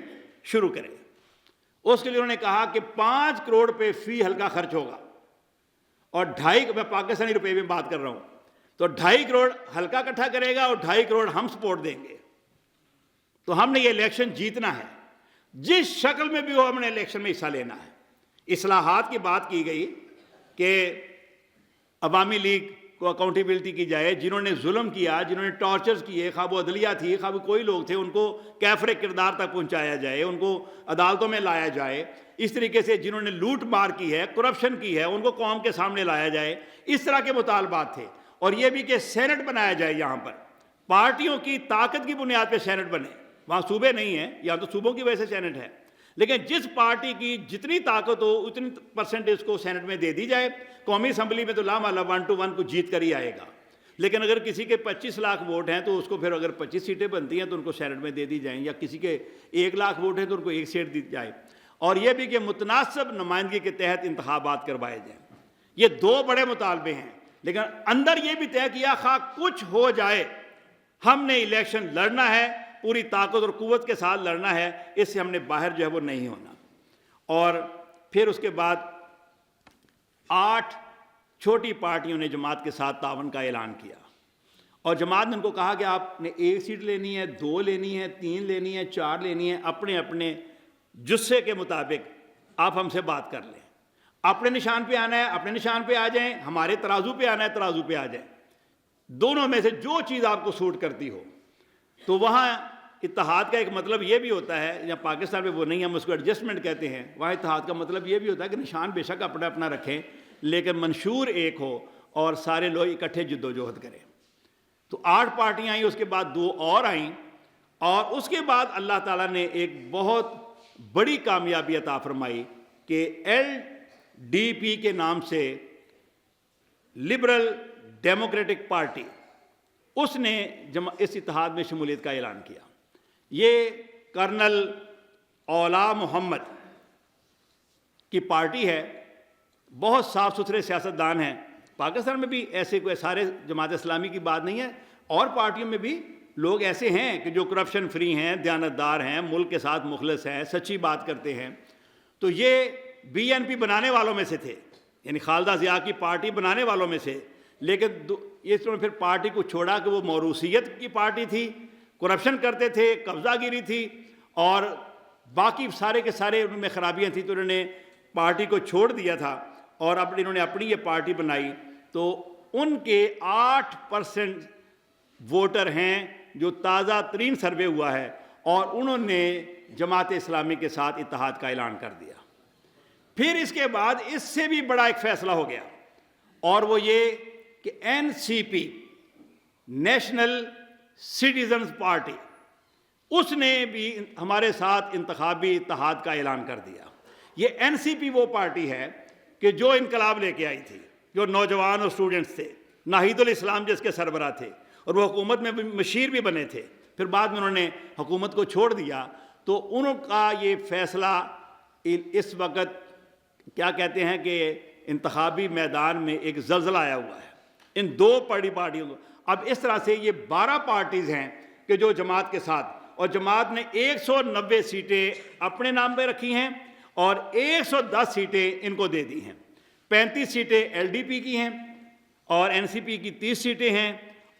شروع کرے. اس کے لیے انہوں نے کہا کہ 5 کروڑ پہ فی حلقہ خرچ ہوگا، اور 2.5 میں پاکستانی روپے میں بات کر رہا ہوں، تو 2.5 کروڑ حلقہ اکٹھا کرے گا اور 2.5 کروڑ ہم سپورٹ دیں گے. تو ہم نے یہ الیکشن جیتنا ہے، جس شکل میں بھی ہو ہم نے الیکشن میں حصہ لینا ہے. اصلاحات کی بات کی گئی کہ عوامی لیگ کو اکاؤنٹیبلٹی کی جائے. جنہوں نے ظلم کیا، جنہوں نے ٹارچرز کیے، خواہ وہ عدلیہ تھی، خواہ وہ کوئی لوگ تھے، ان کو کیفر کردار تک پہنچایا جائے، ان کو عدالتوں میں لایا جائے. اس طریقے سے جنہوں نے لوٹ مار کی ہے، کرپشن کی ہے، ان کو قوم کے سامنے لایا جائے. اس طرح کے مطالبات تھے. اور یہ بھی کہ سینٹ بنایا جائے، یہاں پر پارٹیوں کی طاقت کی بنیاد پہ سینٹ بنے. وہاں صوبے نہیں ہیں، یہاں تو صوبوں کی وجہ سے سینٹ ہے، لیکن جس پارٹی کی جتنی طاقت ہو اتنی پرسنٹیج کو سینٹ میں دے دی جائے. قومی اسمبلی میں تو لامحالہ 1 to 1 کو جیت کر ہی آئے گا، لیکن اگر کسی کے 25 لاکھ ووٹ ہیں تو اس کو پھر اگر 25 سیٹیں بنتی ہیں تو ان کو سینٹ میں دے دی جائیں، یا کسی کے 1 لاکھ ووٹ ہیں تو ان کو 1 سیٹ دی جائے. اور یہ بھی کہ متناسب نمائندگی کے تحت انتخابات کروائے جائیں. یہ 2 بڑے مطالبے ہیں، لیکن اندر یہ بھی طے کیا خواہ کچھ ہو جائے ہم نے الیکشن لڑنا ہے، پوری طاقت اور قوت کے ساتھ لڑنا ہے. اس سے ہم نے باہر جو ہے وہ نہیں ہونا. اور پھر اس کے بعد 8 چھوٹی پارٹیوں نے جماعت کے ساتھ تعاون کا اعلان کیا، اور جماعت نے ان کو کہا کہ آپ نے 1 سیٹ لینی ہے، 2 لینی ہے، 3 لینی ہے، 4 لینی ہے، اپنے اپنے جسے کے مطابق آپ ہم سے بات کر لیں. اپنے نشان پہ آنا ہے اپنے نشان پہ آ جائیں، ہمارے ترازو پہ آنا ہے ترازو پہ آ جائیں. دونوں میں سے جو چیز آپ کو سوٹ کرتی ہو. تو وہاں اتحاد کا ایک مطلب یہ بھی ہوتا ہے، یا پاکستان میں وہ نہیں، ہم اس کو ایڈجسٹمنٹ کہتے ہیں. وہاں اتحاد کا مطلب یہ بھی ہوتا ہے کہ نشان بے شک اپنا اپنا رکھیں، لیکن منشور ایک ہو اور سارے لوگ اکٹھے جد و جہد کریں. تو 8 پارٹیاں آئیں، اس کے بعد 2 اور آئیں، اور اس کے بعد اللہ تعالیٰ نے ایک بہت بڑی کامیابی عطا فرمائی کہ LDP کے نام سے لبرل ڈیموکریٹک پارٹی، اس نے اس اتحاد میں شمولیت کا اعلان کیا. یہ کرنل اولا محمد کی پارٹی ہے، بہت صاف ستھرے سیاستدان ہیں. پاکستان میں بھی ایسے کوئی سارے جماعت اسلامی کی بات نہیں ہے، اور پارٹیوں میں بھی لوگ ایسے ہیں کہ جو کرپشن فری ہیں، دیانتدار ہیں، ملک کے ساتھ مخلص ہیں، سچی بات کرتے ہیں. تو یہ BNP بنانے والوں میں سے تھے، یعنی خالدہ ضیاء کی پارٹی بنانے والوں میں سے. لیکن اس میں پھر پارٹی کو چھوڑا کہ وہ موروثیت کی پارٹی تھی، کرپشن کرتے تھے، قبضہ گیری تھی، اور باقی سارے کے سارے ان میں خرابیاں تھیں. تو انہوں نے پارٹی کو چھوڑ دیا تھا، اور انہوں نے اپنی یہ پارٹی بنائی. تو ان کے 8% ووٹر ہیں جو تازہ ترین سروے ہوا ہے، اور انہوں نے جماعت اسلامی کے ساتھ اتحاد کا اعلان کر دیا. پھر اس کے بعد اس سے بھی بڑا ایک فیصلہ ہو گیا، اور وہ یہ کہ NCP نیشنل سٹیزنز پارٹی، اس نے بھی ہمارے ساتھ انتخابی اتحاد کا اعلان کر دیا. یہ NCP وہ پارٹی ہے کہ جو انقلاب لے کے آئی تھی، جو نوجوان اور اسٹوڈنٹس تھے، ناہید الاسلام جس کے سربراہ تھے، اور وہ حکومت میں مشیر بھی بنے تھے. پھر بعد میں انہوں نے حکومت کو چھوڑ دیا. تو ان کا یہ فیصلہ اس وقت کیا کہتے ہیں کہ انتخابی میدان میں ایک زلزلہ آیا ہوا ہے ان 2 بڑی پارٹیوں کو. اب اس طرح سے یہ 12 پارٹیز ہیں کہ جو جماعت کے ساتھ، اور جماعت نے 190 سیٹیں اپنے نام پہ رکھی ہیں اور 110 سیٹیں ان کو دے دی ہیں۔ 35 سیٹیں ایل ڈی پی کی ہیں اور این سی پی کی 30 سیٹیں ہیں،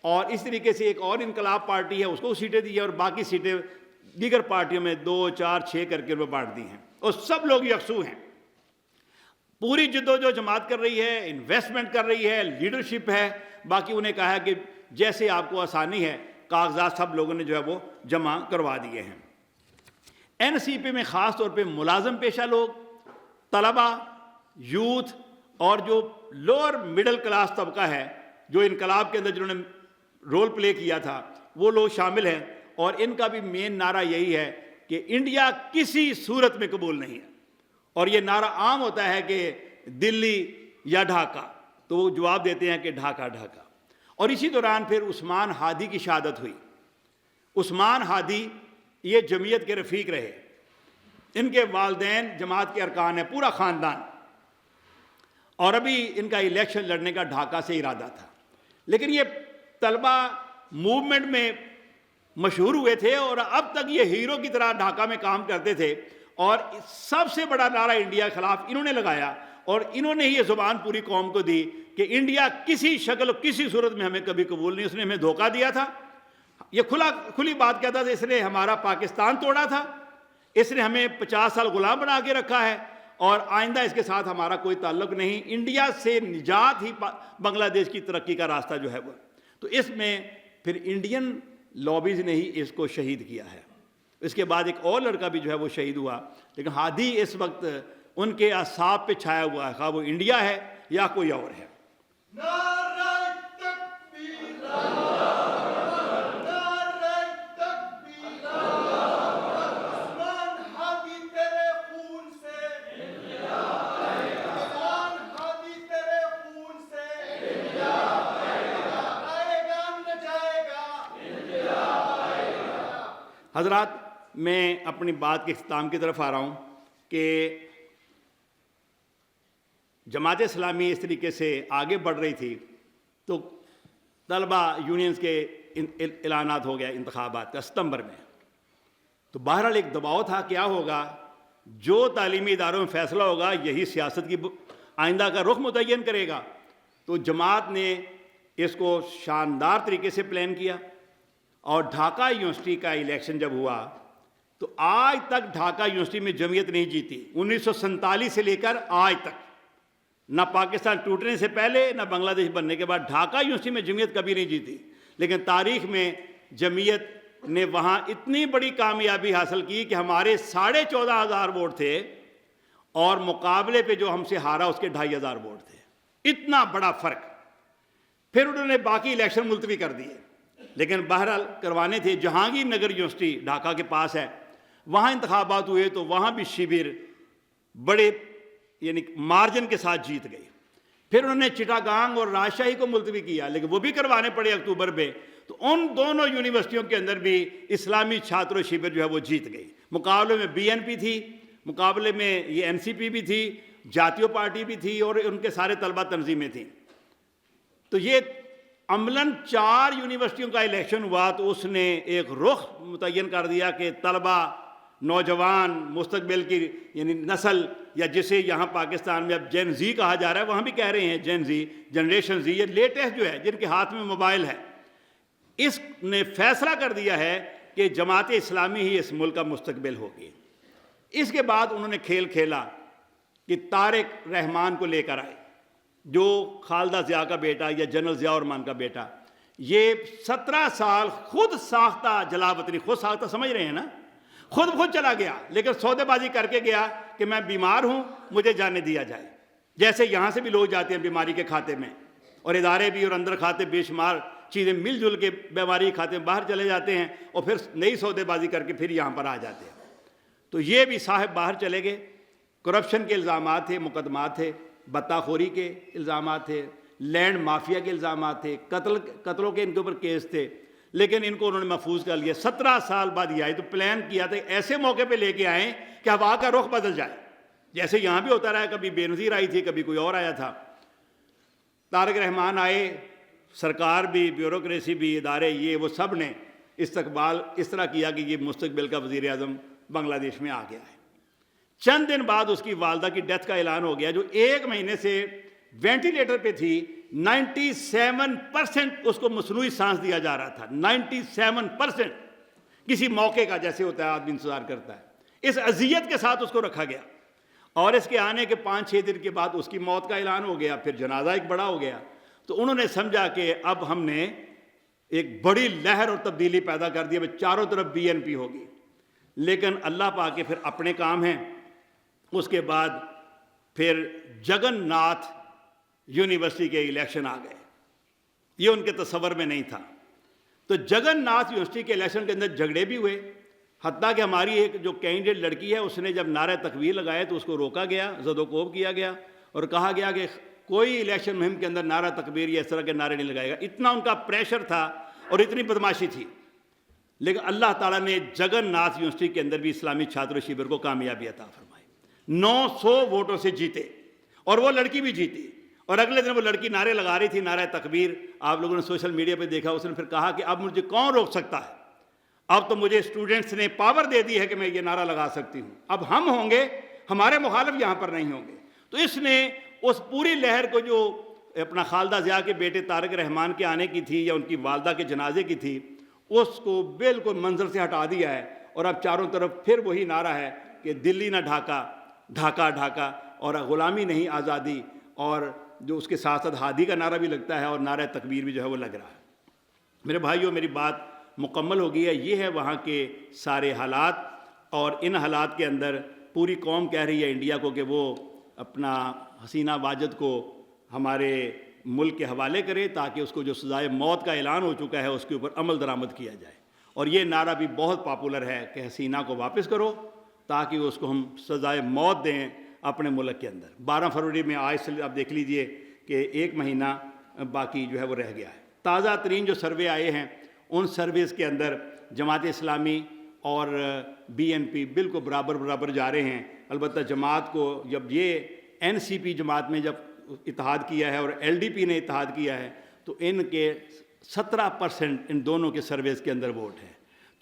اور اس طریقے سے ایک اور انقلاب پارٹی ہے، اس کو سیٹیں دی ہیں، اور باقی سیٹیں دیگر پارٹیوں میں 2 4 6 کر کے بانٹ دی ہیں، اور سب لوگ یکسو ہیں۔ پوری جو جماعت کر رہی ہے، انویسٹمنٹ کر رہی ہے، لیڈرشپ ہے، باقی انہیں کہا ہے کہ جیسے آپ کو آسانی ہے کاغذات سب لوگوں نے جو ہے وہ جمع کروا دیے ہیں۔ این سی پی میں خاص طور پہ ملازم پیشہ لوگ، طلبہ، یوتھ اور جو لوور مڈل کلاس طبقہ ہے جو انقلاب کے اندر جنہوں نے رول پلے کیا تھا وہ لوگ شامل ہیں، اور ان کا بھی مین نعرہ یہی ہے کہ انڈیا کسی صورت میں قبول نہیں ہے، اور یہ نعرہ عام ہوتا ہے کہ دلی یا ڈھاکہ، تو وہ جواب دیتے ہیں کہ ڈھاکہ ڈھاکہ۔ اور اسی دوران پھر عثمان ہادی کی شہادت ہوئی۔ عثمان ہادی یہ جمعیت کے رفیق رہے، ان کے والدین جماعت کے ارکان ہیں، پورا خاندان، اور ابھی ان کا الیکشن لڑنے کا ڈھاکہ سے ارادہ تھا، لیکن یہ طلبہ موومنٹ میں مشہور ہوئے تھے اور اب تک یہ ہیرو کی طرح ڈھاکہ میں کام کرتے تھے، اور سب سے بڑا نعرہ انڈیا کے خلاف انہوں نے لگایا، اور انہوں نے ہی یہ زبان پوری قوم کو دی کہ انڈیا کسی شکل کسی صورت میں ہمیں کبھی قبول نہیں، اس نے ہمیں دھوکہ دیا تھا، یہ کھلی بات کہتا تھا، اس نے ہمارا پاکستان توڑا تھا، اس نے ہمیں 50 سال غلام بنا کے رکھا ہے، اور آئندہ اس کے ساتھ ہمارا کوئی تعلق نہیں، انڈیا سے نجات ہی بنگلہ دیش کی ترقی کا راستہ جو ہے وہ۔ تو اس میں پھر انڈین لابیز نے ہی اس کو شہید کیا ہے۔ اس کے بعد ایک اور لڑکا بھی جو ہے وہ شہید ہوا، لیکن ہادی اس وقت ان کے اعصاب پہ چھایا ہوا ہے، خواہ وہ انڈیا ہے یا کوئی اور ہے۔ نعرہ تکبیر، نعرہ تکبیر، عثمان ہادی تیرے خون سے انڈیا آئے گا، عثمان ہادی تیرے خون سے انڈیا آئے گا، نہ جائے گا، انڈیا آئے گا۔ حضرات، میں اپنی بات کے اختتام کی طرف آ رہا ہوں کہ جماعت اسلامی اس طریقے سے آگے بڑھ رہی تھی تو طلبہ یونینز کے اعلانات ہو گیا انتخابات کا ستمبر میں، تو بہرحال ایک دباؤ تھا، کیا ہوگا، جو تعلیمی اداروں میں فیصلہ ہوگا یہی سیاست کی آئندہ کا رخ متعین کرے گا۔ تو جماعت نے اس کو شاندار طریقے سے پلان کیا، اور ڈھاکہ یونیورسٹی کا الیکشن جب ہوا تو آج تک ڈھاکہ یونیورسٹی میں جمعیت نہیں جیتی، 1947 سے لے کر آج تک، نہ پاکستان ٹوٹنے سے پہلے نہ بنگلہ دیش بننے کے بعد ڈھاکہ یونیورسٹی میں جمعیت کبھی نہیں جیتی، لیکن تاریخ میں جمعیت نے وہاں اتنی بڑی کامیابی حاصل کی کہ ہمارے 14,500 ووٹ تھے اور مقابلے پہ جو ہم سے ہارا اس کے 2,500 ووٹ تھے، اتنا بڑا فرق۔ پھر انہوں نے باقی الیکشن ملتوی کر دیے، لیکن بہرحال کروانے تھے۔ جہانگیر نگر یونیورسٹی ڈھاکہ کے پاس ہے، وہاں انتخابات ہوئے تو وہاں بھی شیبر بڑے یعنی مارجن کے ساتھ جیت گئی۔ پھر انہوں نے چٹاگانگ اور راجشاہی کو ملتوی کیا، لیکن وہ بھی کروانے پڑے اکتوبر میں، تو ان دونوں یونیورسٹیوں کے اندر بھی اسلامی چھاتر و شیبر جو ہے وہ جیت گئی۔ مقابلے میں بی این پی تھی، مقابلے میں یہ این سی پی بھی تھی، جاتیو پارٹی بھی تھی، اور ان کے سارے طلبہ تنظیمیں تھیں۔ تو یہ عملاً 4 یونیورسٹیوں کا الیکشن ہوا تو اس نے ایک رخ متعین کر دیا کہ طلبہ، نوجوان، مستقبل کی یعنی نسل، یا جسے یہاں پاکستان میں اب جین زی کہا جا رہا ہے، وہاں بھی کہہ رہے ہیں جین زی، جنریشن زی، یہ لیٹسٹ جو ہے جن کے ہاتھ میں موبائل ہے، اس نے فیصلہ کر دیا ہے کہ جماعت اسلامی ہی اس ملک کا مستقبل ہوگی۔ اس کے بعد انہوں نے کھیل کھیلا کہ طارق رحمان کو لے کر آئے، جو خالدہ ضیاء کا بیٹا یا جنرل ضیاء الرحمان کا بیٹا، یہ 17 سال خود ساختہ جلا وطنی، خود ساختہ سمجھ رہے ہیں نا، خود چلا گیا، لیکن سودے بازی کر کے گیا کہ میں بیمار ہوں، مجھے جانے دیا جائے، جیسے یہاں سے بھی لوگ جاتے ہیں بیماری کے کھاتے میں، اور ادارے بھی اور اندر کھاتے بے شمار چیزیں مل جل کے بیماری کھاتے میں باہر چلے جاتے ہیں، اور پھر نئی سودے بازی کر کے پھر یہاں پر آ جاتے ہیں۔ تو یہ بھی صاحب باہر چلے گئے، کرپشن کے الزامات تھے، مقدمات تھے، بطاخوری کے الزامات تھے، لینڈ مافیا کے الزامات تھے، قتلوں کے ان کے اوپر کیس تھے، لیکن ان کو انہوں نے محفوظ کر لیا۔ 17 سال بعد یہ آئے تو پلان کیا تھا ایسے موقع پہ لے کے آئیں کہ ہوا کا رخ بدل جائے، جیسے یہاں بھی ہوتا رہا، کبھی بے نظیر آئی تھی، کبھی کوئی اور آیا تھا۔ طارق رحمان آئے، سرکار بھی، بیوروکریسی بھی، ادارے یہ وہ سب نے استقبال اس طرح کیا کہ یہ مستقبل کا وزیر اعظم بنگلہ دیش میں آ گیا ہے۔ چند دن بعد اس کی والدہ کی ڈیتھ کا اعلان ہو گیا، جو 1 مہینے سے وینٹیلیٹر پہ تھی۔ 97% اس کو مصنوعی سانس دیا جا رہا تھا، 97%۔ کسی موقع کا جیسے ہوتا ہے آدمی انتظار کرتا ہے، اس اذیت کے ساتھ اس کو رکھا گیا، اور اس کے آنے کے 5-6 دن کے بعد اس کی موت کا اعلان ہو گیا۔ پھر جنازہ ایک بڑا ہو گیا، تو انہوں نے سمجھا کہ اب ہم نے ایک بڑی لہر اور تبدیلی پیدا کر دی، اب چاروں طرف BNP ہوگی۔ لیکن اللہ پاک کے پھر اپنے کام ہیں۔ اس کے بعد پھر جگن ناتھ یونیورسٹی کے الیکشن آ گئے، یہ ان کے تصور میں نہیں تھا۔ تو جگن ناتھ یونیورسٹی کے الیکشن کے اندر جھگڑے بھی ہوئے، حتیٰ کہ ہماری ایک جو کینڈیڈیٹ لڑکی ہے اس نے جب نعرہ تکبیر لگائے تو اس کو روکا گیا، زد و کوب کیا گیا، اور کہا گیا کہ کوئی الیکشن مہم کے اندر نعرہ تکبیر یا اس طرح کے نعرے نہیں لگائے گا۔ اتنا ان کا پریشر تھا اور اتنی بدماشی تھی، لیکن اللہ تعالیٰ نے جگن ناتھ یونیورسٹی کے اندر بھی اسلامی چھاتر شیبر کو کامیابی عطا فرمائی، 900 ووٹوں سے جیتے، اور وہ لڑکی بھی جیتی۔ اور اگلے دن وہ لڑکی نعرے لگا رہی تھی، نعرہ تکبیر، آپ لوگوں نے سوشل میڈیا پہ دیکھا۔ اس نے پھر کہا کہ اب مجھے کون روک سکتا ہے، اب تو مجھے اسٹوڈنٹس نے پاور دے دی ہے کہ میں یہ نعرہ لگا سکتی ہوں، اب ہم ہوں گے، ہمارے مخالف یہاں پر نہیں ہوں گے۔ تو اس نے اس پوری لہر کو جو اپنا خالدہ ضیاء کے بیٹے طارق رحمان کے آنے کی تھی یا ان کی والدہ کے جنازے کی تھی، اس کو بالکل منظر سے ہٹا دیا ہے، اور اب چاروں طرف پھر وہی نعرہ ہے کہ دلی نہ ڈھاکہ، ڈھاکہ ڈھاکہ، اور غلامی نہیں آزادی، اور جو اس کے ساتھ ساتھ ہادی کا نعرہ بھی لگتا ہے، اور نعرہ تکبیر بھی جو ہے وہ لگ رہا ہے۔ میرے بھائیوں، میری بات مکمل ہو گئی ہے۔ یہ ہے وہاں کے سارے حالات، اور ان حالات کے اندر پوری قوم کہہ رہی ہے انڈیا کو کہ وہ اپنا حسینہ واجد کو ہمارے ملک کے حوالے کرے، تاکہ اس کو جو سزائے موت کا اعلان ہو چکا ہے اس کے اوپر عمل درآمد کیا جائے۔ اور یہ نعرہ بھی بہت پاپولر ہے کہ حسینہ کو واپس کرو، تاکہ اس کو ہم سزائے موت دیں اپنے ملک کے اندر۔ 12 فروری میں آج سے آپ دیکھ لیجئے کہ 1 مہینہ باقی جو ہے وہ رہ گیا ہے۔ تازہ ترین جو سروے آئے ہیں ان سرویز کے اندر جماعت اسلامی اور BNP بالکل برابر جا رہے ہیں۔ البتہ جماعت کو جب یہ NCP جماعت میں جب اتحاد کیا ہے اور LDP نے اتحاد کیا ہے تو ان کے 17% ان دونوں کے سرویز کے اندر ووٹ ہے،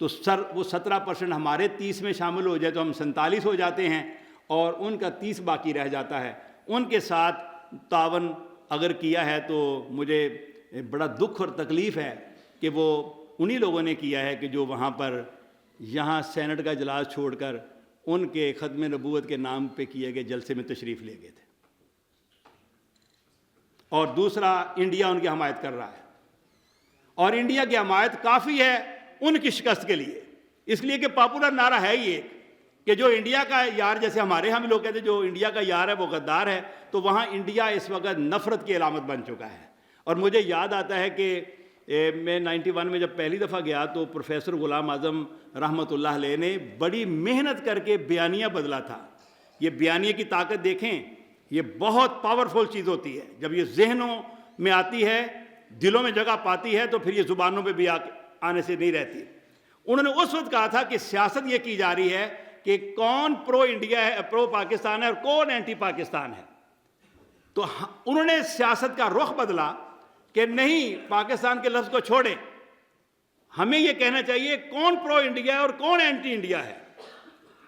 تو وہ 17% ہمارے 30 میں شامل ہو جائے تو ہم 47 ہو جاتے ہیں، اور ان کا 30 باقی رہ جاتا ہے۔ ان کے ساتھ تعاون اگر کیا ہے تو مجھے بڑا دکھ اور تکلیف ہے کہ وہ انہی لوگوں نے کیا ہے کہ جو وہاں پر یہاں سینٹ کا اجلاس چھوڑ کر ان کے ختم نبوت کے نام پہ کیے گئے جلسے میں تشریف لے گئے تھے، اور دوسرا انڈیا ان کی حمایت کر رہا ہے، اور انڈیا کی حمایت کافی ہے ان کی شکست کے لیے، اس لیے کہ پاپولر نعرہ ہے یہ کہ جو انڈیا کا یار، جیسے ہمارے ہم لوگ کہتے ہیں جو انڈیا کا یار ہے وہ غدار ہے، تو وہاں انڈیا اس وقت نفرت کی علامت بن چکا ہے۔ اور مجھے یاد آتا ہے کہ میں 91 میں جب پہلی دفعہ گیا تو پروفیسر غلام اعظم رحمۃ اللہ علیہ نے بڑی محنت کر کے بیانیہ بدلا تھا۔ یہ بیانیہ کی طاقت دیکھیں، یہ بہت پاورفل چیز ہوتی ہے، جب یہ ذہنوں میں آتی ہے، دلوں میں جگہ پاتی ہے تو پھر یہ زبانوں پہ بھی آنے سے نہیں رہتی۔ انہوں نے اس وقت کہا تھا کہ سیاست یہ کی جا رہی ہے کہ کون پرو انڈیا ہے، پرو پاکستان ہے، اور کون اینٹی پاکستان ہے۔ تو انہوں نے سیاست کا رخ بدلا کہ نہیں، پاکستان کے لفظ کو چھوڑیں، ہمیں یہ کہنا چاہیے کون پرو انڈیا ہے اور کون اینٹی انڈیا ہے۔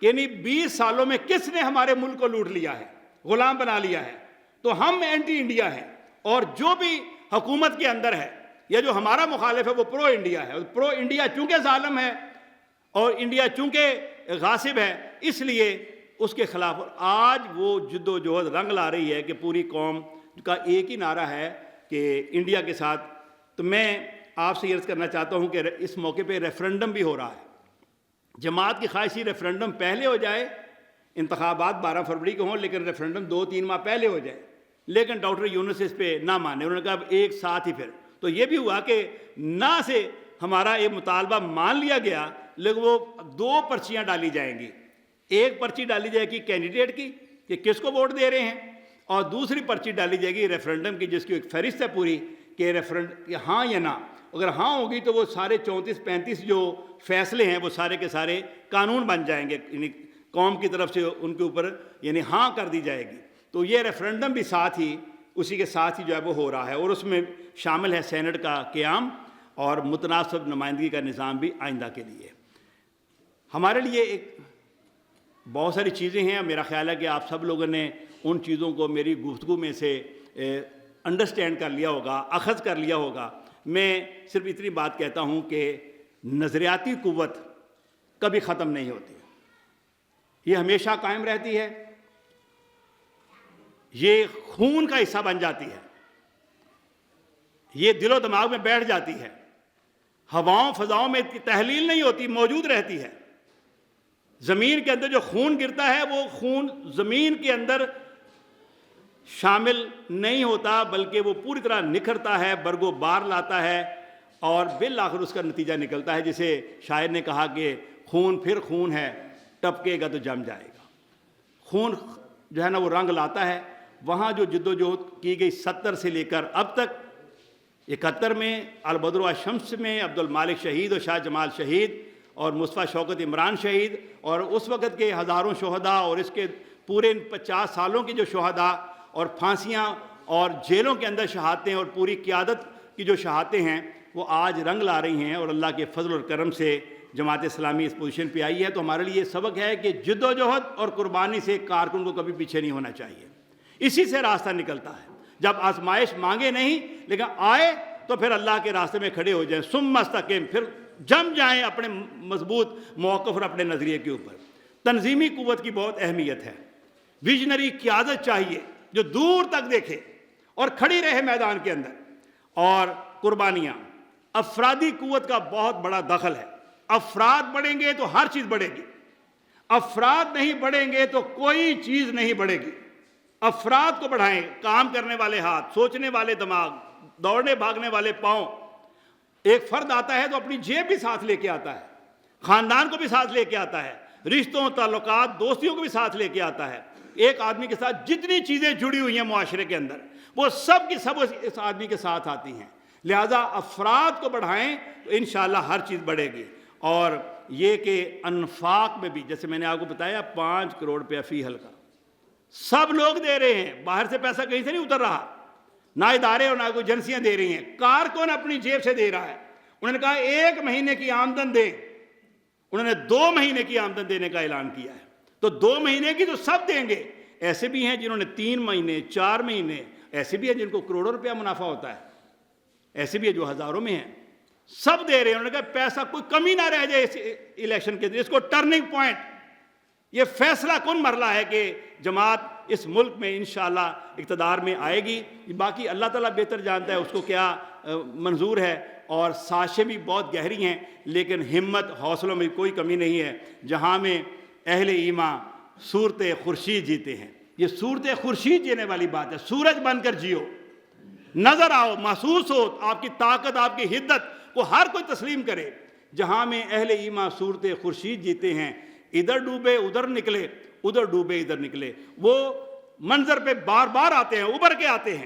یعنی 20 سالوں میں کس نے ہمارے ملک کو لوٹ لیا ہے، غلام بنا لیا ہے، تو ہم اینٹی انڈیا ہیں، اور جو بھی حکومت کے اندر ہے یا جو ہمارا مخالف ہے وہ پرو انڈیا ہے۔ اور پرو انڈیا چونکہ ظالم ہے اور انڈیا چونکہ غاصب ہے، اس لیے اس کے خلاف آج وہ جد و جہد رنگ لا رہی ہے کہ پوری قوم کا ایک ہی نعرہ ہے کہ انڈیا کے ساتھ۔ تو میں آپ سے یہ عرض کرنا چاہتا ہوں کہ اس موقع پہ ریفرنڈم بھی ہو رہا ہے۔ جماعت کی خواہش ہی ریفرنڈم پہلے ہو جائے، انتخابات 12 فروری کو ہوں لیکن ریفرنڈم 2-3 ماہ پہلے ہو جائے، لیکن ڈاکٹر یونس اس پہ نہ مانے، انہوں نے کہا اب ایک ساتھ ہی۔ پھر تو یہ بھی ہوا کہ نہ سے ہمارا یہ مطالبہ مان لیا گیا، لیکن وہ 2 پرچیاں ڈالی جائیں گی۔ ایک پرچی ڈالی جائے گی کینڈیڈیٹ کی کہ کس کو ووٹ دے رہے ہیں، اور دوسری پرچی ڈالی جائے گی ریفرنڈم کی، جس کی ایک فہرست ہے پوری کہ کہ ہاں یا نہ۔ اگر ہاں ہوگی تو وہ سارے 34-35 جو فیصلے ہیں وہ سارے کے سارے قانون بن جائیں گے، یعنی قوم کی طرف سے ان کے اوپر یعنی ہاں کر دی جائے گی۔ تو یہ ریفرنڈم بھی ساتھ ہی اسی کے ساتھ ہی جو ہے وہ ہو رہا ہے، اور اس میں شامل ہے سینٹ کا قیام اور متناسب نمائندگی کا نظام بھی آئندہ کے لیے۔ ہمارے لیے ایک بہت ساری چیزیں ہیں، میرا خیال ہے کہ آپ سب لوگوں نے ان چیزوں کو میری گفتگو میں سے انڈرسٹینڈ کر لیا ہوگا، اخذ کر لیا ہوگا۔ میں صرف اتنی بات کہتا ہوں کہ نظریاتی قوت کبھی ختم نہیں ہوتی، یہ ہمیشہ قائم رہتی ہے، یہ خون کا حصہ بن جاتی ہے، یہ دل و دماغ میں بیٹھ جاتی ہے، ہواؤں فضاؤں میں تحلیل نہیں ہوتی، موجود رہتی ہے۔ زمین کے اندر جو خون گرتا ہے وہ خون زمین کے اندر شامل نہیں ہوتا، بلکہ وہ پوری طرح نکھرتا ہے، برگ و بار لاتا ہے، اور بالآخر اس کا نتیجہ نکلتا ہے، جسے شاعر نے کہا کہ خون پھر خون ہے، ٹپکے گا تو جم جائے گا۔ خون جو ہے نا وہ رنگ لاتا ہے۔ وہاں جو جد و جہد کی گئی 70 سے لے کر اب تک 71 میں البدر والشمس میں عبد المالک شہید اور شاہ جمال شہید اور مصطفیٰ شوکت عمران شہید، اور اس وقت کے ہزاروں شہداء اور اس کے پورے 50 سالوں کے جو شہداء اور پھانسیاں اور جیلوں کے اندر شہادتیں اور پوری قیادت کی جو شہادتیں ہیں وہ آج رنگ لا رہی ہیں، اور اللہ کے فضل اور کرم سے جماعت اسلامی اس پوزیشن پہ آئی ہے۔ تو ہمارے لیے یہ سبق ہے کہ جد و جہد اور قربانی سے کارکن کو کبھی پیچھے نہیں ہونا چاہیے، اسی سے راستہ نکلتا ہے۔ جب آزمائش مانگے نہیں لیکن آئے تو پھر اللہ کے راستے میں کھڑے ہو جائیں، ثم مستقیم، پھر جم جائیں اپنے مضبوط موقف اور اپنے نظریے کے اوپر۔ تنظیمی قوت کی بہت اہمیت ہے، ویژنری قیادت چاہیے جو دور تک دیکھے اور کھڑی رہے میدان کے اندر، اور قربانیاں۔ افرادی قوت کا بہت بڑا دخل ہے، افراد بڑھیں گے تو ہر چیز بڑھے گی، افراد نہیں بڑھیں گے تو کوئی چیز نہیں بڑھے گی۔ افراد کو بڑھائیں، کام کرنے والے ہاتھ، سوچنے والے دماغ، دوڑنے بھاگنے والے پاؤں۔ ایک فرد آتا ہے تو اپنی جیب بھی ساتھ لے کے آتا ہے، خاندان کو بھی ساتھ لے کے آتا ہے، رشتوں تعلقات دوستیوں کو بھی ساتھ لے کے آتا ہے۔ ایک آدمی کے ساتھ جتنی چیزیں جڑی ہوئی ہیں معاشرے کے اندر وہ سب کی سب اس آدمی کے ساتھ آتی ہیں، لہذا افراد کو بڑھائیں تو انشاءاللہ ہر چیز بڑھے گی۔ اور یہ کہ انفاق میں بھی جیسے میں نے آپ کو بتایا 5 کروڑ روپیہ فی حلقہ سب لوگ دے رہے ہیں، باہر سے پیسہ کہیں سے نہیں اتر رہا، نہ ادارے اور نہ کوئی ایجنسیاں دے رہی ہیں، کارکن اپنی جیب سے دے رہا ہے۔ انہوں نے کہا 1 مہینے کی آمدن دیں، انہوں نے 2 مہینے کی آمدن دینے کا اعلان کیا ہے، تو 2 مہینے کی تو سب دیں گے۔ ایسے بھی ہیں جنہوں نے 3 مہینے 4 مہینے، ایسے بھی ہیں جن کو کروڑوں روپیہ منافع ہوتا ہے، ایسے بھی ہیں جو ہزاروں میں ہیں، سب دے رہے ہیں۔ انہوں نے کہا پیسہ کوئی کمی نہ رہ جائے اس الیکشن کے، اس کو ٹرننگ پوائنٹ، یہ فیصلہ کن مرحلہ ہے کہ جماعت اس ملک میں انشاءاللہ اقتدار میں آئے گی۔ باقی اللہ تعالیٰ بہتر جانتا ہے اس کو کیا منظور ہے، اور سازشیں بھی بہت گہری ہیں، لیکن ہمت حوصلوں میں کوئی کمی نہیں ہے۔ جہاں میں اہل ایمان صورت خورشید جیتے ہیں، یہ صورت خورشید جینے والی بات ہے، سورج بن کر جیو، نظر آؤ، محسوس ہو، آپ کی طاقت آپ کی حدت کو ہر کوئی تسلیم کرے۔ جہاں میں اہل ایمان صورت خورشید جیتے ہیں، ادھر ڈوبے ادھر نکلے، ادھر ڈوبے ادھر نکلے، وہ منظر پہ بار بار آتے ہیں، ابھر کے آتے ہیں،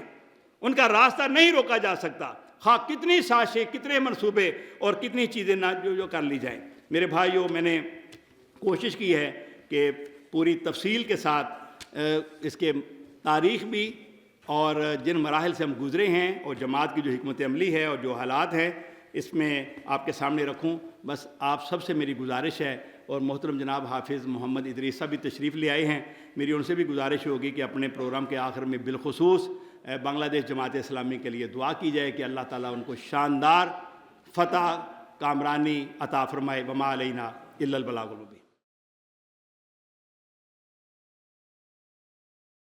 ان کا راستہ نہیں روکا جا سکتا، خواہ کتنی سازشیں، کتنے منصوبے اور کتنی چیزیں نہ جو کر لی جائیں۔ میرے بھائیوں، میں نے کوشش کی ہے کہ پوری تفصیل کے ساتھ اس کے تاریخ بھی اور جن مراحل سے ہم گزرے ہیں اور جماعت کی جو حکمت عملی ہے اور جو حالات ہیں اس میں آپ کے سامنے رکھوں۔ بس آپ سب سے میری گزارش ہے، اور محترم جناب حافظ محمد ادریس صاحب بھی تشریف لے آئے ہیں، میری ان سے بھی گزارش ہوگی کہ اپنے پروگرام کے آخر میں بالخصوص بنگلہ دیش جماعت اسلامی کے لیے دعا کی جائے کہ اللہ تعالیٰ ان کو شاندار فتح کامرانی عطا فرمائے۔ وما علینا الا البلاغ المبین۔